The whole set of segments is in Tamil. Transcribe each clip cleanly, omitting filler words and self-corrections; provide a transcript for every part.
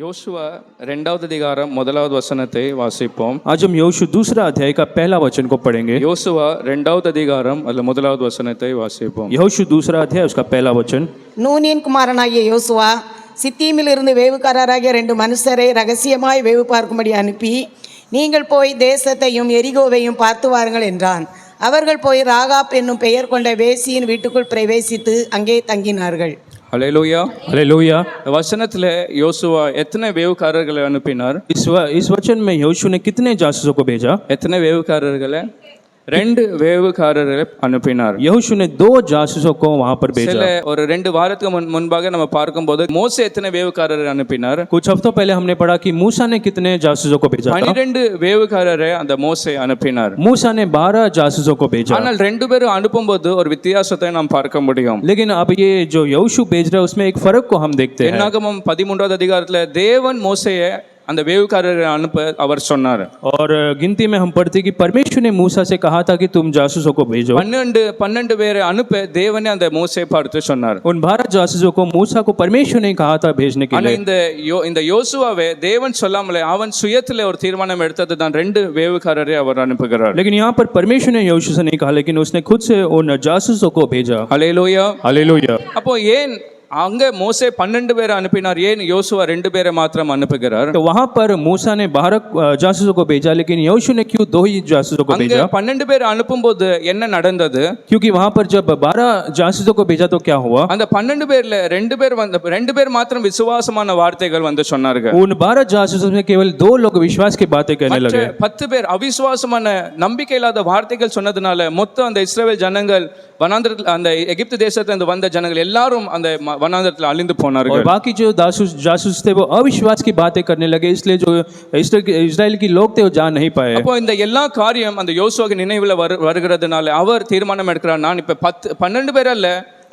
யோசுவா 2வது அதிகாரம் 1வது வசனத்தை வாசிப்போம். आज हम यहोशू दूसरा अध्याय का पहला वचन को पढ़ेंगे. யோசுவா 2வது அதிகாரம் அதுல 1வது வசனத்தை வாசிப்போம். यहोशू दूसरा अध्याय उसका पहला वचन. நூனின் குமாரனாகிய யோசுவா சித்தீமிலிருந்து வேவுக்காரராகிய 2 மனுஷரை ரகசியமாய் வேவு பார்க்கும்படி அனுப்பி, நீங்கள் போய் தேசத்தையும் எரிகோவையும் பார்த்து வாருங்கள் என்றான். அவர்கள் போய் ராகாப் என்னும் பெயர் கொண்ட வேசியின் வீட்டுக்குள் பிரவேசித்து அங்கே தங்கினார்கள். ஹல்லேலூயா. हालेलुया. வசனத்துல யோசுவா எத்தனை வேவுக்காரர்களை அனுப்பினார்? इस वचन में यहोशू ने कितने जासूसों को भेजा? எத்தனை வேவுக்காரர்களை? 2 வேவுக்காரர்களை அனுப்பினார். यहोशू ने 2 जासूसों को वहां पर भेजा. சில ஒரு 2 வாரத்துக்கு முன்பாக நம்ம பார்க்கும்போது மோசே எத்தனை வேவுக்காரரை அனுப்பினார்? कुछ हफ्तों पहले हमने पढ़ा कि मूसा ने कितने जासूसों को भेजा था. 12 வேவுக்காரரை அந்த மோசே அனுப்பினார். मूसा ने 12 जासूसों को भेजा. ஆனால் 2 பேரும் அனுப்பும்போது ஒரு வித்தியாசத்தை நாம் பார்க்க முடியும். लेकिन अब ये जो यहोशू भेज रहा है उसमें एक फर्क को हम देखते हैं. என்னாகமம் 13வது அதிகாரத்துல தேவன் மோசேயை அந்த வேவுக்காரரை அனுப்ப அவர் சொன்னார். और गिनती में हम पढ़ते कि परमेश्वर ने मूसा से कहा था कि तुम जासूसों को भेजो. 12 பேரை அனுப்ப தேவனே அந்த மோசே பார்த்து சொன்னார். उन 12 जासूसों को मूसा को परमेश्वर ने कहा था भेजने के ஆனா लिए. இந்த யோசுவாவே தேவன் சொல்லாமலே அவன் சுயத்திலே ஒரு தீர்மானம் எடுத்தது தான் 2 வேவுக்காரரை அவர் அனுப்புகிறார். लेकिन यहाँ पर परमेश्वर ने यहोशू से नहीं कहा, लेकिन उसने खुद से उन जासूसों को भेजा. ஹல்லேலூயா. हालेलुया. அப்போ ஏன் அங்க மோசே 12 பேரை அனுப்பினார், ஏன் யோசுவா 2 பேரை மாத்திரம் அனுப்புகிறார்? तो वहां पर मूसा ने 12 जासूसों को भेजा, लेकिन यहोशू ने क्यों 2 ही जासूसों को அங்க भेजा? 12 பேரை அனுப்பும்போது என்ன நடந்தது? क्योंकि वहां पर जब 12 जासूसों को भेजा तो क्या हुआ? அந்த 12 பேர்ல 2 பேர் மாத்திரம் விசுவாசமான வார்த்தைகள் வந்து சொன்னார்கள். उन 12 जासूसों में केवल 2 लोग विश्वास की बातें कहने लगे. 10 பேர் அவிசுவாசமான நம்பிக்கை இல்லாத வார்த்தைகள் சொன்னதுனால மொத்தம் அந்த இஸ்ரவேல் ஜனங்கள் வனாந்தரத்தில், அந்த எகிப்து தேசத்திலிருந்து வந்த ஜனங்கள் எல்லாரும் அந்த வனாந்தரத்தில் அழிந்து போனார்கள். और बाकी जो जासूस थे वो अविश्वास की बातें करने लगे, इसलिए जो इस्राएल की लोग थे वो जान नहीं पाए. அப்போ இந்த எல்லா காரியம் அந்த யோசுவாக்கு நினைவுல வருகிறதுனால அவர் தீர்மானம் எடுக்கிறார், நான் இப்ப 12 பேர் அல்ல,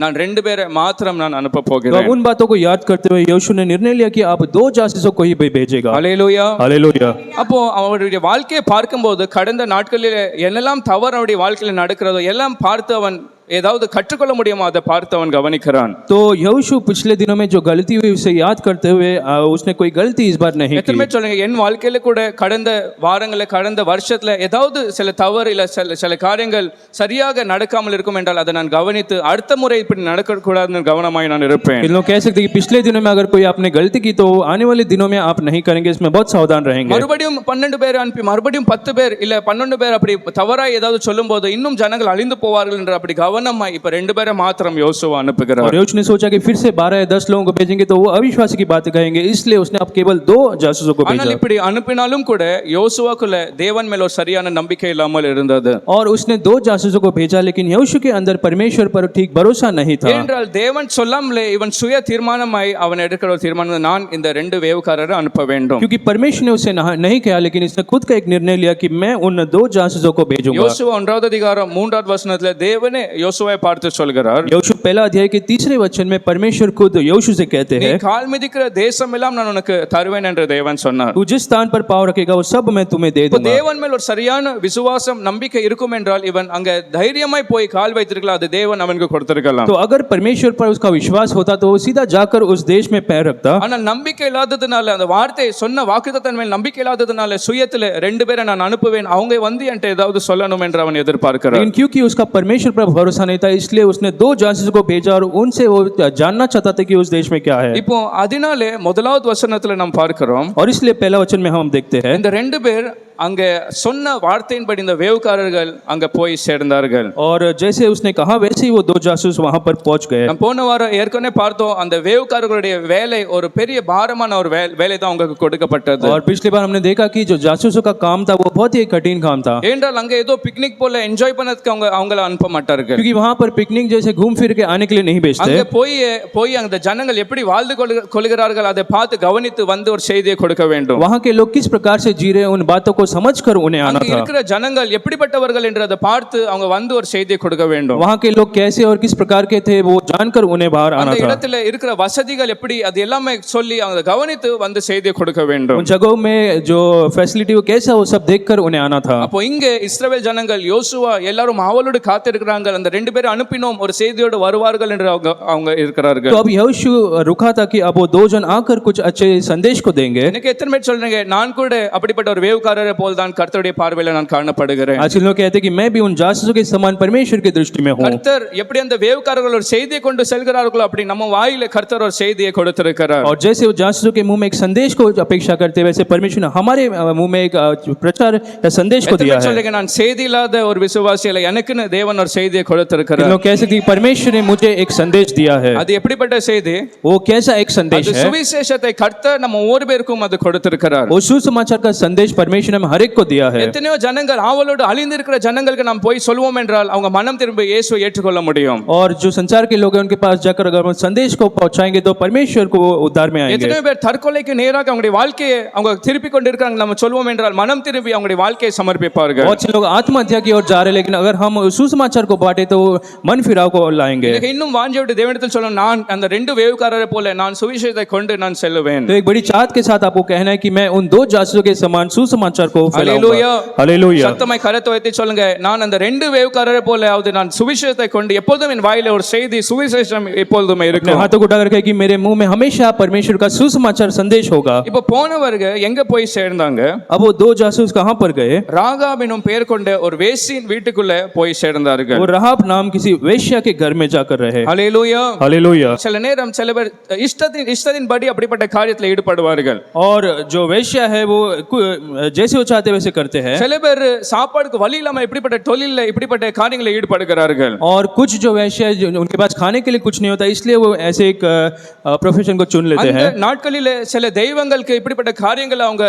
நான் 2 பேரை மாத்திரம் நான் அனுப்ப போகிறேன். उन बातों को याद करते हुए यहोशू ने निर्णय लिया कि आप 2 जासूसों को ही भेजेगा. ஹல்லேலூயா. हालेलुया. அப்போ அவருடைய வாழ்க்கையை பார்க்கும்போது கடந்த நாட்களில் என்னெல்லாம் தவறு அவருடைய வாழ்க்கையில் நடக்கிறதோ எல்லாம் பார்த்து அவன் ஏதாவது கற்றுக்கொள்ள முடியுமா அதை பார்த்து அவன் கவனிக்கிறான். तो यहोशू पिछले दिनों में जो गलती हुई उसे याद करते हुए उसने कोई गलती इस बार नहीं की. எத்தனை சொல்லுங்க, என் வாழ்க்கையில கூட கடந்த வாரங்களில் கடந்த வருஷத்துல ஏதாவது சில தவறு இல்ல சில காரியங்கள் சரியாக நடக்காமல் இருக்கும் என்றால் அதை நான் கவனித்து அடுத்த முறை இப்படி நடக்கக்கூடாதுன்னு கவனமாய் நான் இருப்பேன். इन लोग कह सकते हैं कि पिछले दिनों में अगर कोई आपने गलती की तो आने वाले दिनों में आप नहीं करेंगे, इसमें बहुत सावधान रहेंगे. மறுபடியும் 12 பேர் அனுப்பி மறுபடியும் 10 பேர் இல்ல 12 பேர் அப்படி தவறாய் ஏதாவது சொல்லும் போது இன்னும் ஜனங்கள் அழிந்து போவார்கள் என்று அப்படி கவனமாய் இப்ப 2 பேரை மாத்திரம் யோசுவா அனுப்புகிறார். और यहोशू ने सोचा कि फिर से 12 या 10 लोगों को भेजेंगे तो वो अविश्वासी की बातें कहेंगे, इसलिए उसने अब केवल 2 जासूसों को ஆனால் भेजा. இப்படி அனுப்பினாலும் கூட யோசுவாக்குள்ள தேவன் மேல் ஒரு சரியான நம்பிக்கை இல்லாமல் இருந்தது. और उसने 2 जासूसों को भेजा, लेकिन यहोशू के अंदर परमेश्वर पर ठीक भरोसा नहीं था. ஏனென்றால் தேவன் சொல்லாமலே இவன் சுய தீர்மானமாய் அவன் எடுக்கிற ஒரு தீர்மானம், நான் இந்த 2 வேவுக்காரரை அனுப்ப வேண்டும். क्योंकि परमेश्वर ने उसे नहीं कहा, लेकिन इसने खुद का एक निर्णय लिया कि मैं उन 2 जासूसों को भेजूंगा. யோசுவா 1வது அதிகாரம் 3வது வசனத்துல தேவனே யோசுவாவை பார்த்து சொல்கிறார், यहोशू पहला अध्याय के 3रे वचन में परमेश्वर खुद यहोशू से कहते நீ हैं, கால் மிதிக்கிற தேசம் எல்லாம் நான் உனக்கு தருவேன் என்று தேவன் சொன்னார். तू जिस स्थान पर पाँव रखेगा वो सब मैं तुम्हें दे இப்போ दूंगा. தேவன் மேல் ஒரு சரியான விசுவாசம் நம்பிக்கை இருக்கும் என்றால் இவன் அங்க தைரியமாய் போய் கால் வைத்திருக்கலாம், அது தேவன் அவனுக்கு கொடுத்திருக்கலாம். तो अगर परमेश्वर पर उसका विश्वास होता तो वो सीधा जाकर उस देश में पैर रखता. ஆனால் நம்பிக்கை இல்லாததுனால, அந்த வார்த்தை சொன்ன வாக்குத்தத்தன் மேல் நம்பிக்கை இல்லாததுனால சுயத்துல 2 பேரை நான் அனுப்புவேன், அவங்க வந்து என்கிட்ட ஏதாவது சொல்லணும் என்று அவன் எதிர்பார்க்கிறான். लेकिन क्योंकि उसका परमेश्वर पर भरोसा नहीं था, इसलिए उसने 2 जासूसों को भेजा और उनसे वो जानना चाहता था कि उस देश में क्या है. இப்போ அதனாலே 1வது வசனத்துல நாம் பார்க்கிறோம், और इसलिए पहला वचन में हम देखते हैं, இந்த 2 பேர் அங்க சொன்ன வார்த்தையின்படி இந்த வேவுக்காரர்கள் அங்க போய் சேர்ந்தார்கள். और जैसे उसने कहा वैसे ही वो 2 जासूस वहां पर पहुंच गए. நாம் போன வாரம் ஏற்கனவே பார்த்தோம், அந்த வேவுக்காரர்களுடைய வேலை ஒரு பெரிய பாரமான ஒரு வேலை தான் அவங்களுக்கு கொடுக்கப்பட்டது. और पिछली बार हमने देखा कि जो जासूसों का काम था वो बहुत ही कठिन काम था. ஏனென்றால் அங்க ஏதோ பிக்னிக் போல என்ஜாய் பண்ணதுக்கு அவங்கள அனுப்ப மாட்டார்கள். क्योंकि वहां पर पिकनिक जैसे घूम फिर के आने के लिए नहीं भेजते. அங்க போய் அந்த ஜனங்கள் எப்படி வாழ்ந்து கொள்கிறார்கள் அதை பார்த்து கவனித்து வந்து ஒரு செய்தியை கொடுக்க வேண்டும். वहां के लोग किस प्रकार से जी रहे हैं उन बातों को समझकर उन्हें आना அங்க था. இருக்கிற ஜனங்கள் எப்படிப்பட்டவர்கள் என்று அதை பார்த்து அவங்க வந்து ஒரு செய்தியை கொடுக்க வேண்டும். वहां के लोग कैसे और किस प्रकार के थे वो जानकर उन्हें बाहर आना அந்த था. இடத்துல இருக்கிற வசதிகள் எப்படி அது எல்லாமே சொல்லி அவங்க கவனித்து வந்து செய்தியை கொடுக்க வேண்டும். उन जगहों में जो फैसिलिटी वो कैसा वो सब देखकर उन्हें आना था. அப்போ இங்க இஸ்ரவேல் ஜனங்கள் யோசுவா எல்லாரும் ஆவலோடு காத்திருக்கிறாங்க, அந்த ரெண்டு பேரும் அனுப்பினோம் ஒரு செய்தியோடு வருவார்கள் என்று அவங்க இருக்கிறார்கள். तो अब यहोशू रुका था कि अब वो दो जन आकर कुछ अच्छे संदेश को देंगे. எனக்கு எத்தனை பேர் சொல்றீங்க நான் கூட அப்படிப்பட்ட ஒரு வேவுக்காரரை போல் தான் கர்த்தருடைய பார்வையில நான் காணப்படுகிறேன். आज लोग कहते हैं कि मैं भी उन जासूसों के समान परमेश्वर की दृष्टि में हूँ. கர்த்தர் எப்படி அந்த வேவுக்காரர்கள் ஒரு செய்தியை கொண்டு செல்கிறார்களோ அப்படி நம்ம வாயில கர்த்தர் ஒரு செய்தியை கொடுத்திருக்கிறார். और जैसे वो जासूसों के मुंह में एक संदेश को अपेक्षा करते हैं वैसे परमेश्वर ने हमारे मुंह में एक प्रचार या संदेश को दिया है. சொல்றீங்க நான் செய்தி இல்லாத ஒரு விசுவாசி இல்ல எனக்குன்னு தேவன் ஒரு செய்தியை கொடுத்திருக்கிறார். लोग कह सकते हैं परमेश्वर ने मुझे एक संदेश दिया है. அது எப்படிப்பட்ட செய்தி? वो कैसा एक संदेश है? சுவிசேஷத்தை கர்த்தர் நம்ம ஒவ்வொரு பேருக்கும் அது கொடுத்திருக்கிறார். वो सुसमाचार का संदेश परमेश्वर ने हर एक को दिया है. எத்தனையோ ஜனங்கள் ஆவலோடு அழிந்திருக்கிற ஜனங்களுக்கு நாம் போய் சொல்வோம் என்றால் அவங்க மனம் திரும்பி இயேசுவை ஏற்றுக்கொள்ள முடியும். और जो संसार के लोग हैं उनके पास जाकर अगर हम संदेश को पहुंचाएंगे तो परमेश्वर को वो उद्धार में आएंगे. எத்தனையோ பேர் தற்கொலைக்கு நேராக அவங்களுடைய வாழ்க்கையை அவங்க திருப்பி கொண்டிருக்காங்க நம்ம சொல்வோம் என்றால் மனம் திரும்பி அவங்களுடைய வாழ்க்கையை சமர்ப்பிப்பார்கள். बहुत से लोग आत्महत्या की ओर जा रहे हैं लेकिन अगर हम सुसमाचार को बांटे तो मन फिराव को लाएंगे. இன்னும் வாஞ்சையோடு தேவனிடத்தில் சொல்லணும் நான் அந்த ரெண்டு வேவுக்காரரை போல நான் சுவிசேஷத்தை கொண்டு நான் செல்லுவேன். तो एक बड़ी चाहत के साथ आपको कहना है कि मैं उन दो जासूसों के समान सुसमाचार को हालेलुया हालेलुया. சத்தமாய் கரத்தை வைத்து சொல்லுங்க நான் அந்த ரெண்டு வேவுக்காரரை போலயாவது நான் சுவிசேஷத்தை கொண்டு எப்பொழுதும் என் வாயில ஒரு செய்தி சுவிசேஷம் எப்பொழுதுமே இருக்கும். हाथों को उठाकर कहे कि मेरे मुंह में हमेशा परमेश्वर का सुसमाचार संदेश होगा. இப்போ போனவர்கள் எங்க போய் சேர்ந்தாங்க? अब वो दो जासूस कहां पर गए? ராகாப் எனும் பெயர் கொண்ட ஒரு வேசியின் வீட்டுக்குள்ள போய் சேர்ந்தார்கள். वो राहाब नाम किसी वेश्या के घर में जाकर रहे. Hallelujah hallelujah. சில நேரம் சில பேர் இஷ்டத்தின்படி அப்படிப்பட்ட காரியத்தில் ஈடுபடுவார்கள். और जो वेश्या है वो जैसे वो चाहते वैसे करते हैं. சில பேர் சாப்பாடுக்கு வழி இல்லாம இப்படிப்பட்ட தொழில்ல இப்படிப்பட்ட காரியங்களை ஈடுபடுகிறார்கள். और कुछ जो वेश्या है उनके पास खाने के लिए कुछ नहीं होता इसलिए वो ऐसे एक प्रोफेशन को चुन लेते हैं. அந்த நாட்களிலே சில தெய்வங்களுக்கு இப்படிப்பட்ட காரியங்களை அவங்க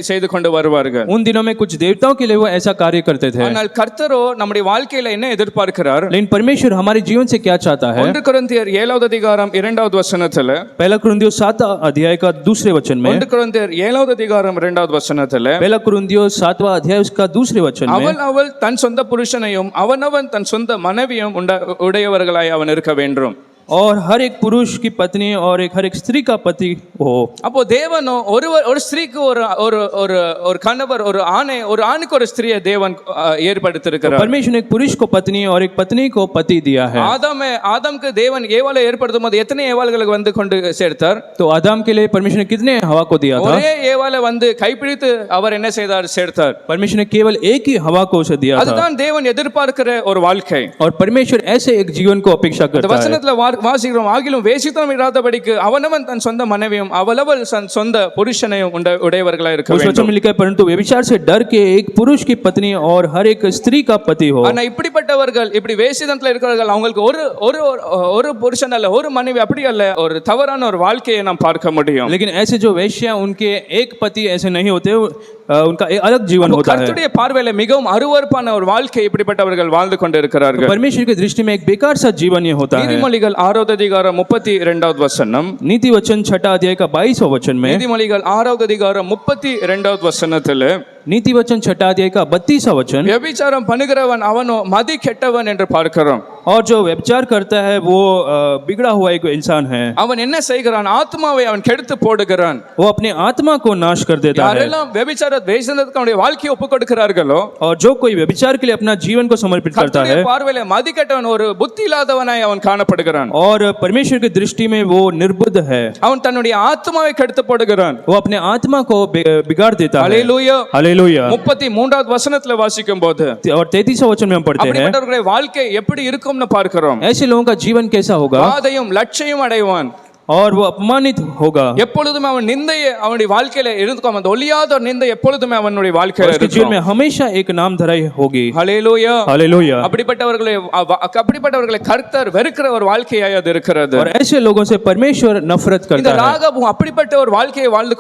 செய்து கொண்டு வருவார்கள். उन दिनों में कुछ देवताओं के लिए वो ऐसा कार्य करते थे. ஆனால் கர்த்தரோ நம்முடைய வாழ்க்கையில என்ன எதிர்பார்க்கிறார்? लेकिन परमेश्वर हमारे जीवन से क्या चाहता है? 1 கொரிந்தியர் 7வது அதிகாரம் 2வது வசனத்திலே पहला कुरिन्थियों 7 अध्याय का दूसरे वचन में 1 கொரிந்தியர் 7வது அதிகாரம் 2வது வசனத்திலே पहला कुरिन्थियों 7वां अध्याय उसका दूसरे वचन में அவள் தன் சொந்த புருஷனையும் அவனவன் தன் சொந்த மனைவியும் உடையவர்களாய் அவன் இருக்க வேண்டும். और हर एक पुरुष की पत्नी और हर एक स्त्री का पति हो. அப்போ தேவனோ ஒரு ஸ்திரீக்கு ஒரு கணவர் ஒரு ஆணுக்கு ஒரு ஸ்திரியை தேவன் ஏற்படுத்தியிருக்கிறார். परमेश्वर ने एक पुरुष को पत्नी और एक पत्नी को पति दिया है. ஆதாமுக்கு தேவன் ஏவாளை ஏற்படுத்தும் போது எத்தனை ஏவாள்களுக்கு வந்து கொண்டு சேர்த்தார்? तो आदम के लिए परमेश्वर ने कितने हवा को दिया था? ஒரே ஏவாளை வந்து கைப்பிடித்து அவர் என்ன செய்தார்? சேர்த்தார். परमेश्वर ने केवल एक ही हवा को उसे दिया था. அதுதான் தேவன் எதிர்பார்க்கிற ஒரு வாழ்க்கை. और परमेश्वर ऐसे एक जीवन को अपेक्षा करता है. வசனத்துல வாசிக்கிறோம் ஆகிலும் வேசித்தனம் இராதபடிக்கு அவனவன் தன் சொந்த மனைவியும் அவளவள் தன் சொந்த புருஷனையும் உடையவர்களாய் இருக்க வேண்டும். उस वचन में लिखा है परंतु व्यभिचार से डर के एक पुरुष की पत्नी और हर एक स्त्री का पति हो. ஆனா இப்படிப்பட்டவர்கள் இப்படி வேசித்தனத்துல இருக்கிறவர்கள் அவங்களுக்கு ஒரு புருஷன் அல்ல ஒரு மனைவி அப்படி அல்ல ஒரு தவறான ஒரு வாழ்க்கையை நாம் பார்க்க முடியும். लेकिन ऐसे जो वेश्या उनके एक पति ऐसे नहीं होते उनका एक अलग जीवन होता है. கர்த்தருடைய பார்வையில மிகவும் அருவருப்பான ஒரு வாழ்க்கை இப்படிப்பட்டவர்கள் வாழ்ந்து கொண்டிருக்கிறார்கள். परमेश्वर की दृष्टि में एक बेकार सा जीवन ये होता है. நீதிமொழிகள் 6வது அதிகாரம் 32வது வசனம் नीति वचन 6 अध्याय का 22वां वचन में நீதிமொழிகள் 6வது அதிகாரம் 32வது வசனத்திலே नीति वचन 6 अध्याय का 32वां वचन व्यभिचाரம் பண்ணுகிறவன் அவனோ மதி கெட்டவன் என்று பார்க்கிறோம். और जो व्यभिचार करता है वो बिगड़ा हुआ एक इंसान है. அவன் என்ன செய்கிறான்? ஆத்மாவை அவன் கெடுத்து போடுகிறான். वो अपने आत्मा को नाश कर देता है. யாரெல்லாம் व्यभिचार வேசித்தனத்துக்கு அவனுடைய வாழ்க்கையை ஒப்புக்கொடுக்கிறார்களோ और जो कोई व्यभिचार के लिए अपना जीवन को समर्पित करता है பார்வையில மதி கெட்டவன் ஒரு புத்தி இல்லாதவனாய் அவன் காணப்படுகிறான். और परमेश्वर की दृष्टि में वो निर्बुद्ध है. அவன் தன்னுடைய ஆத்மாவை கெடுத்து போடுகிறான். वो अपने आत्मा को बिगाड़ देता है. Hallelujah hallelujah. 33வது வசனத்துல வாசிக்கும் போது और 33वां वचन में हम पढ़ते हैं அப்படிப்பட்டவர்களுடைய வாழ்க்கை எப்படி இருக்கும்னு பார்க்கிறோம். ऐसे लोगों का जीवन कैसा होगा? பாதையும் லட்சியம் அடைவான். और वो अपमानित होगा. எப்பொழுதுமே அவன் நிந்தையை அவனுடைய வாழ்க்கையில இருக்கும். அந்த ஒளியாத ஒரு நிந்தை எப்பொழுதுமே அவனுடைய வாழ்க்கையில उसके जीवन இருக்கும். में हमेशा एक नाम धराई होगी. ஹalleluya हालेलुया. அப்படிப்பட்டவர்களை கர்த்தர் வெறுக்கிற ஒரு வாழ்க்கையாய் அது இருக்கிறது. और ऐसे लोगों से परमेश्वर नफरत இந்த करता है. ராகாபும் அப்படிப்பட்ட ஒரு வாழ்க்கையை வாழ்ந்து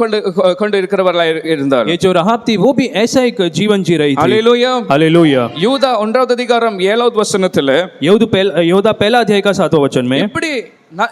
கொண்டு இருக்கிறவர்களாய் இருந்தார். ये जो राहाब थी वो भी ऐसा एक जीवन जी रही थी. ஹalleluya. हालेलुया. யூதா 1வது அதிகாரம் 7வது வசனத்திலே यहूदा पहला अध्याय का 7वां वचन में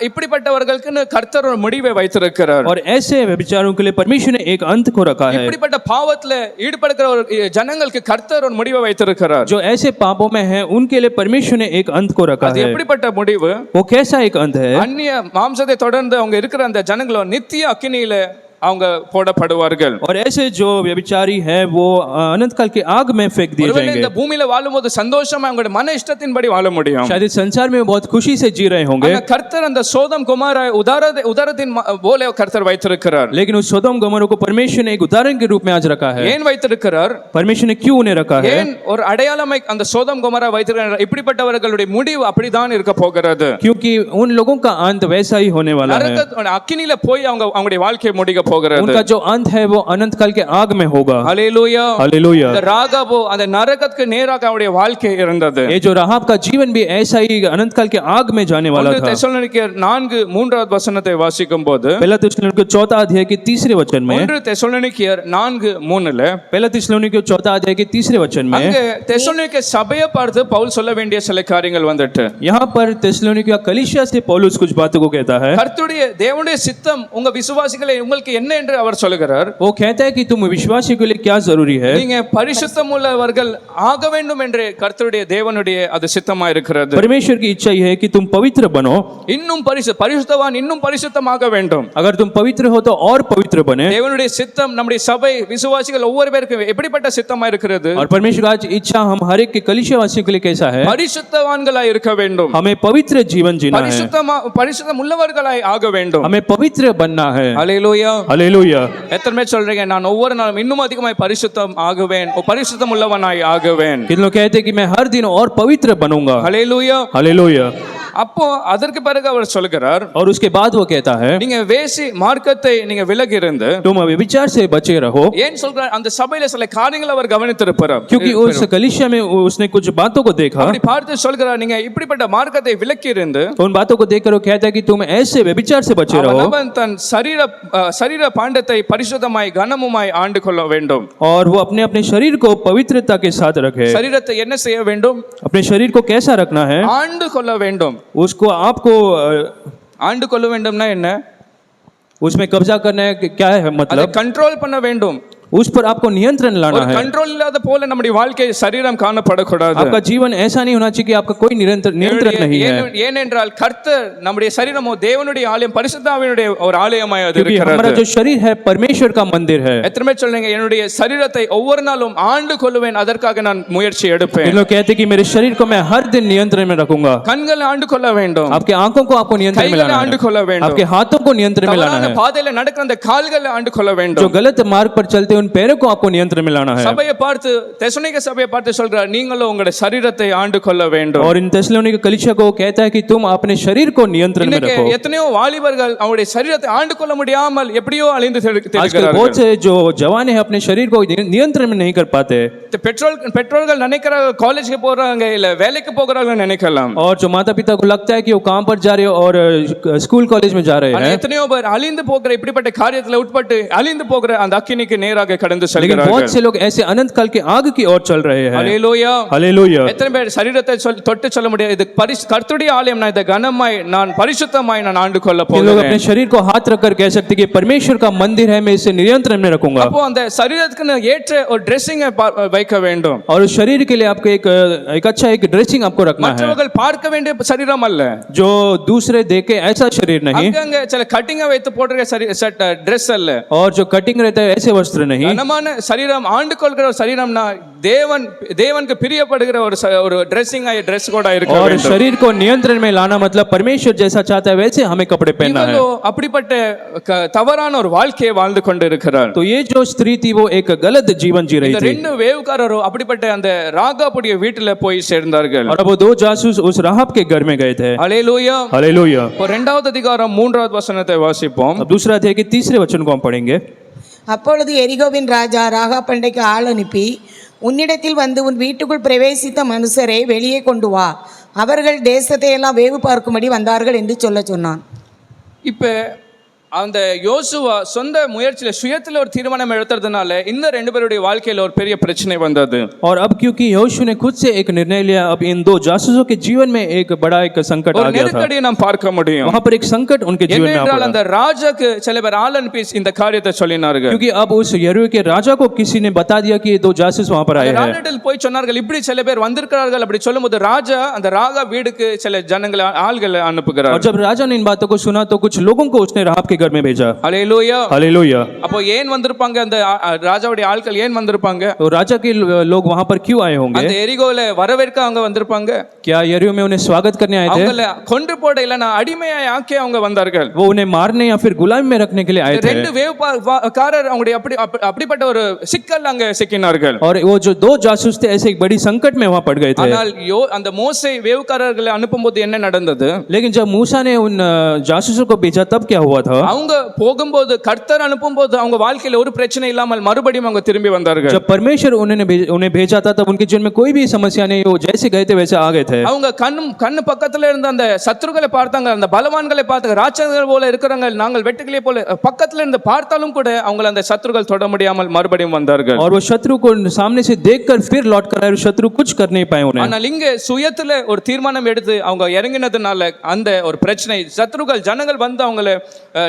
இப்படிப்பட்டவர்களுக்கு கர்த்தர் ஒரு முடிவை வைத்திருக்கிறார். और ऐसे व्यभिचारों के लिए परमेश्वर ने एक अंत को रखा है. இப்படிப்பட்ட பாவத்துல ஈடுபடுகிற ஒரு ஜனங்களுக்கு கர்த்தர் ஒரு முடிவை வைத்திருக்கிறார். जो ऐसे पापों में हैं उनके लिए परमेश्वर ने एक अंत को रखा அது है. எப்படிப்பட்ட முடிவு? वो कैसा एक अंत है? அந்நிய மாம்சத்தை தொடர்ந்து அவங்க இருக்கிற அந்த ஜனங்களோ நித்திய அக்கினியில அவங்க போடப்படுவார்கள். और ऐसे जो व्यभिचारी हैं वो अनंत काल के आग में फेंक दिए ஒருவேளை जाएंगे. இந்த பூமியில வாழும்போது சந்தோஷமா அவங்களுடைய மன இஷ்டத்தின்படி வாழ முடியும். शायद इस संसार में वो बहुत खुशी से जी रहे होंगे, ஆனா கர்த்தர் அந்த சோதம் குமார உதாரத்தின் போல கர்த்தர் வைத்திருக்கிறார். लेकिन उस सोदोम गमोरा को परमेश्वर ने एक उदाहरण के रूप में आज रखा है. ஏன் வைத்திருக்கிறார்? परमेश्वर ने क्यों उन्हें रखा है? ஏன் ஒரு அடையாளமாய் அந்த சோதம் குமார வைத்திருக்கிறார்? இப்படிப்பட்டவர்களுடைய முடிவு அப்படிதான் இருக்க போகிறது. क्योंकि उन लोगों का अंत वैसा ही होने वाला है. நரக அக்கினியில போய் அவங்களுடைய வாழ்க்கையை முடிக்க போகிறது. उनका जो अंत है वो अनंत काल के आग में होगा. ஹல்லேலூயா. हालेलुया. இந்த ராகாபோ அந்த நரகத்துக்கு நேராக அவருடைய வாழ்க்கை இருந்தது. ये जो राहाब का जीवन भी ऐसा ही अनंत काल के आग में जाने वाला था. தெசலோனிக்கேயர் 4:3 வசனத்தை வாசிக்கும்போது पहला थिस्सलुनीके चौथा अध्याय के तीसरे वचन में, தெசலோனிக்கேயர் 4:3 पहला थिस्सलुनीके चौथा अध्याय के तीसरे वचन में அங்க தெசலோனிக்கே சபையை பார்த்து பவுல் சொல்ல வேண்டிய சில காரியங்கள் வந்துட்டு यहाँ पर थिस्सलुनीके कलीसिया से पौलुस कुछ बातों को कहता है. கர்த்தருடைய தேவனுடைய சித்தம் உங்க விசுவாசிகளை உங்களுக்கு என்ன என்று அவர் சொல்லுகிறார். वो कहता है कि तुम विश्वासी के लिए क्या जरूरी है. நீங்க பரிசுத்தம் உள்ளவர்கள் ஆக வேண்டும் என்று கர்த்தருடைய தேவனுடைய அது சித்தமா இருக்கிறது. परमेश्वर की इच्छा यह है कि तुम पवित्र बनो. இன்னும் பரிசுத்தவான் இன்னும் பரிசுத்தமாக வேண்டும். अगर तुम पवित्र हो तो और पवित्र बने. தேவனுடைய சித்தம் நம்முடைய சபை விசுவாசிகள் ஒவ்வொரு பேருக்கும் எப்படிப்பட்ட சித்தமா இருக்கிறது? और परमेश्वर का आज इच्छा हम हर एक के कलीसिया वासियों के लिए कैसा है? பரிசுத்தவான்களாய் இருக்க வேண்டும். हमें पवित्र जीवन जीना है. பரிசுத்தம் உள்ளவர்களாய் ஆக வேண்டும். हमें पवित्र बनना है. ஹல்லேலூயா. हालेलुया. எத்தனை பேர் சொல்றீங்க நான் ஒவ்வொரு நாளும் இன்னும் அதிகமாய் பரிசுத்தம் ஆகுவேன், பரிசுத்தம் உள்ளவனாய் ஆகுவேன்? किन लोग कहते हैं कि मैं हर दिन और पवित्र बनूंगा. ஹல்லேலூயா. हालेलुया. அப்போ அதற்கு பிறகு அவர் சொல்கிறார், और उसके बाद वो कहता है நீங்க வேசி மார்க்கத்தை நீங்க விலகி இருந்து तुम व्यभिचार से बचे रहो. ஏன் சொல்றார்? அந்த சபையில சில காரியங்களை அவர் கவனித்திருப்பார். क्योंकि उस कलीसिया में उसने कुछ बातों को देखा. அப்படி பார்த்து சொல்கிறார், நீங்க இப்படிப்பட்ட மார்க்கத்தை விலக்கி இருந்து तो उन बातों को देखकर वो कहता है कि तुम ऐसे व्यभिचार से बचे रहो. அவன் தன் சரீர பாண்டத்தை பரிசுத்தமாய் கனமுமாய் ஆண்டு கொள்ள வேண்டும். और वो अपने अपने शरीर को पवित्रता के साथ रखे. சரீரத்தை என்ன செய்ய வேண்டும்? अपने शरीर को कैसा रखना है? ஆண்டு கொள்ள வேண்டும். उसको आपको ஆண்டு கொள்ள வேண்டும்னா என்ன? उसमें कब्जा करना है. क्या है அதை मतलब? கண்ட்ரோல் பண்ண வேண்டும். उस पर आपको नियंत्रण लाना ஒரு है. கண்ட்ரோல் இல்லாத போல நம்முடைய வாழ்க்கை சரீரம் காணப்படக்கூடாது. आपका जीवन ऐसा नहीं होना चाहिए कि आपका कोई नियंत्रण नहीं है. ஏனென்றால் கர்த்தர் நம்முடைய சரீரமோ தேவனுடைய ஆலயம், பரிசுத்த ஆவியினுடைய ஒரு ஆலயமாய் அது क्योंकि हमारा இருக்கிறது. जो शरीर है परमेश्वर का मंदिर है. எத்தனை பேர் சொல்றீங்க என்னுடைய சரீரத்தை ஒவ்வொரு நாளும் ஆண்டு கொள்வேன், அதற்காக நான் முயற்சி எடுப்பேன்? इन लोग कहते हैं कि मेरे शरीर को मैं हर दिन नियंत्रण में रखूंगा. கண்களை ஆண்டு கொள்ள வேண்டும். आपके आंखों को आपको नियंत्रण में கைகளை लाना ஆண்டு है. கொள்ள வேண்டும். आपके हाथों को नियंत्रण में लाना தவறான है. பாதையில நடக்கிற அந்த கால்களை ஆண்டு கொள்ள जो வேண்டும். गलत मार्ग पर चलते हैं उन पैरों को आपको नियंत्रण में लाना है. சபையை பார்த்து தெசலோனிக்கே சபையை பார்த்து சொல்றார், நீங்களும் உங்களுடைய சரீரத்தை ஆண்டு கொள்ள வேண்டும். और इन थिस्सलुनीके कलीसिया को कहता है कि तुम अपने शरीर को नियंत्रण में இன்னைக்கு रखो. எத்தனையோ வாலிபர்கள் அவருடைய சரீரத்தை ஆண்டு கொள்ள முடியாமல் எப்படியோ அழிந்து आजकल திரிகிறார்கள். बहुत से जो जवान है अपने शरीर को नियंत्रण में नहीं कर पाते. பெற்றோர்கள் நினைக்கிறாங்க காலேஜுக்கு போறாங்க இல்ல வேலைக்கு போகிறாங்கன்னு நினைக்கலாம். और जो माता पिता को लगता है कि वो काम पर जा रहे हो और स्कूल कॉलेज में जा रहे ஆனா हैं. எத்தனையோ பேர் அழிந்து போகிற இப்படிப்பட்ட காரியத்துல உட்பட்டு அழிந்து போகிற அந்த அக்கினிக்கு நேராக கடந்து लेकिन செல்கிறார்கள். बहुत से लोग ऐसे अनंत काल के आग की ओर चल रहे हैं. ஹல்லேலூயா. हालेलुया. எத்தனை பேர் சரீரத்தை தொட்டு சொல்ல முடியாது, இது கர்த்தருடைய ஆலயம், நான் இதை கனமாய் நான் பரிசுத்தமாய் நான் ஆண்டு கொள்ள ये लोग अपने போகிறேன். शरीर को हाथ रखकर कह सकते हैं कि परमेश्वर का मंदिर है, मैं इसे नियंत्रण में रखूंगा. அப்போ அந்த சரீரத்துக்கு ஏற்ற ஒரு ட்ரெஸ்ஸிங்கை வைக்க வேண்டும். और उस शरीर के लिए आपको एक अच्छा एक ड्रेसिंग आपको रखना है. மற்றவர்கள் பார்க்க வேண்டிய சரீரம் அல்ல. जो दूसरे देखे ऐसा शरीर नहीं. அங்கங்க சில கட்டிங்க வைத்து போடுற ட்ரெஸ் அல்ல. और जो कटिंग रहता है ऐसे वस्त्र नहीं. கனமான சரீரம் ஆண்டு கொள்கிற ஒரு சரீரம்னா தேவனுக்கு பிரியப்படுகிற ஒரு ட்ரெஸ்ஸிங் ட்ரெஸ் கோடா இருக்க और வேண்டும். शरीर को नियंत्रण में लाना मतलब परमेश्वर जैसा चाहता है वैसे हमें कपड़े पहनना है. இவளோ அப்படிப்பட்ட தவறான ஒரு வாழ்க்கையை வாழ்ந்து கொண்டு இருக்கிறார். तो ये जो स्त्री थी वो एक गलत जीवन जी रही இந்த थी. ரெண்டு வேவுக்காரரும் அப்படிப்பட்ட அந்த ராகாபுடைய வீட்டுல போய் சேர்ந்தார்கள். और अब वो दो जासूस उस राहब के घर में गए थे. ஹல்லேலூயா. हालेलुया. இப்போ 2வது அதிகாரம் 3வது வசனத்தை வாசிப்போம். अब दूसरा अध्याय के तीसरे वचन को हम पढ़ेंगे. அப்பொழுது எரிகோவின் ராஜா ராகாபண்டைக்கு ஆள் அனுப்பி, உன்னிடத்தில் வந்து உன் வீட்டுக்குள் பிரவேசித்த மனுஷரை வெளியே கொண்டு வா, அவர்கள் தேசத்தை எல்லாம் வேவு பார்க்கும்படி வந்தார்கள் என்று சொன்னான். இப்ப அந்த யோசுவா சொந்த முயற்சியில சுயத்துல ஒரு தீர்மானம் எடுத்ததுனால இந்த ரெண்டு பேருடைய வாழ்க்கையில ஒரு பெரிய பிரச்சனை வந்தது. और अब क्योंकि यहोशू ने खुद से एक निर्णय लिया, अब इन दो जासूसों के जीवन में एक बड़ा एक संकट आ ஒரு गया था. நெருக்கடியை நாம் பார்க்க முடியும். वहां पर एक संकट उनके जीवन में आ ஏனென்றால் पड़ा. அந்த ராஜாக்கு சில பேர் ஆள் அனுப்பி இந்த காரியத்தை சொல்லினார்கள். क्योंकि अब उस यरूए के राजा को किसी ने बता दिया कि ये दो जासूस वहां पर आए हैं. ராஜாட்டில் போய் சொன்னார்கள், இப்படி சில பேர் வந்திருக்கிறார்கள். அப்படி சொல்லும்போது ராஜா அந்த ராகா வீடுக்கு சில ஜனங்களை ஆள்களை அனுப்புகிறார். और जब राजा ने इन बातों को सुना तो कुछ लोगों को उसने राहब के घर में भेजा। அல்லேலூயா. हालेलुया। அப்போ ஏன் வந்திருப்பாங்க அந்த ராஜாவுடைய ஆட்கள் ஏன் வந்திருப்பாங்க? तो राजा के लोग वहां पर क्यों आए होंगे? அந்த எரிகோல வரவேற்க அவங்க வந்திருப்பாங்க. क्या यरीहो में उन्हें स्वागत करने आए थे? அவங்கள கொன்று போட இல்லனா அடிமையாய் ஆக்கி அவங்க வந்தார்கள். वो उन्हें मारने या फिर गुलामी में रखने के लिए आए थे। ரெண்டு வேவுக்காரர் அவங்களுடைய அப்படிப்பட்ட ஒரு சிக்கல் அங்க சிக்கினார்கள். और वो जो दो जासूस थे ऐसे एक बड़ी संकट में वहां पड़ गए थे। ஆனால் அந்த மோசே வேவுக்காரர்களை அனுப்பும்போது என்ன நடந்தது? लेकिन जब मूसा ने उन जासूसों को भेजा तब क्या हुआ था? அவங்க போகும்போது கர்த்தர் அனுப்பும்போது அவங்க வாழ்க்கையில ஒரு பிரச்சனை இல்லாமல் மறுபடியும் அவங்க திரும்பி வந்தார்கள். जब परमेश्वर उन्हें भेजा था तब उनके जीवन में कोई भी समस्या नहीं, वो जैसे गए थे वैसे आ गए थे। அவங்க கண்ணு பக்கத்துல இருந்த அந்த சத்துருக்களை பார்த்தாங்க, அந்த பலவான்களை பார்த்தாங்க, ராட்சதர்கள் போல இருக்கிறாங்க, நாங்கள் வெட்டுக்கிளி போல பக்கத்துல இருந்து பார்த்தாலும் கூட அவங்க அந்த சத்துருக்கள் தொட முடியாமல் மறுபடியும் வந்தார்கள். और वो शत्रु को सामने से देखकर फिर लौट कर आए, शत्रु कुछ कर नहीं पाए उन्हें। ஆனால் இங்க சுயத்துல ஒரு தீர்மானம் எடுத்து அவங்க இறங்கினதுனால அந்த ஒரு பிரச்சனை சத்துருக்கள் ஜனங்கள் வந்து அவங்களை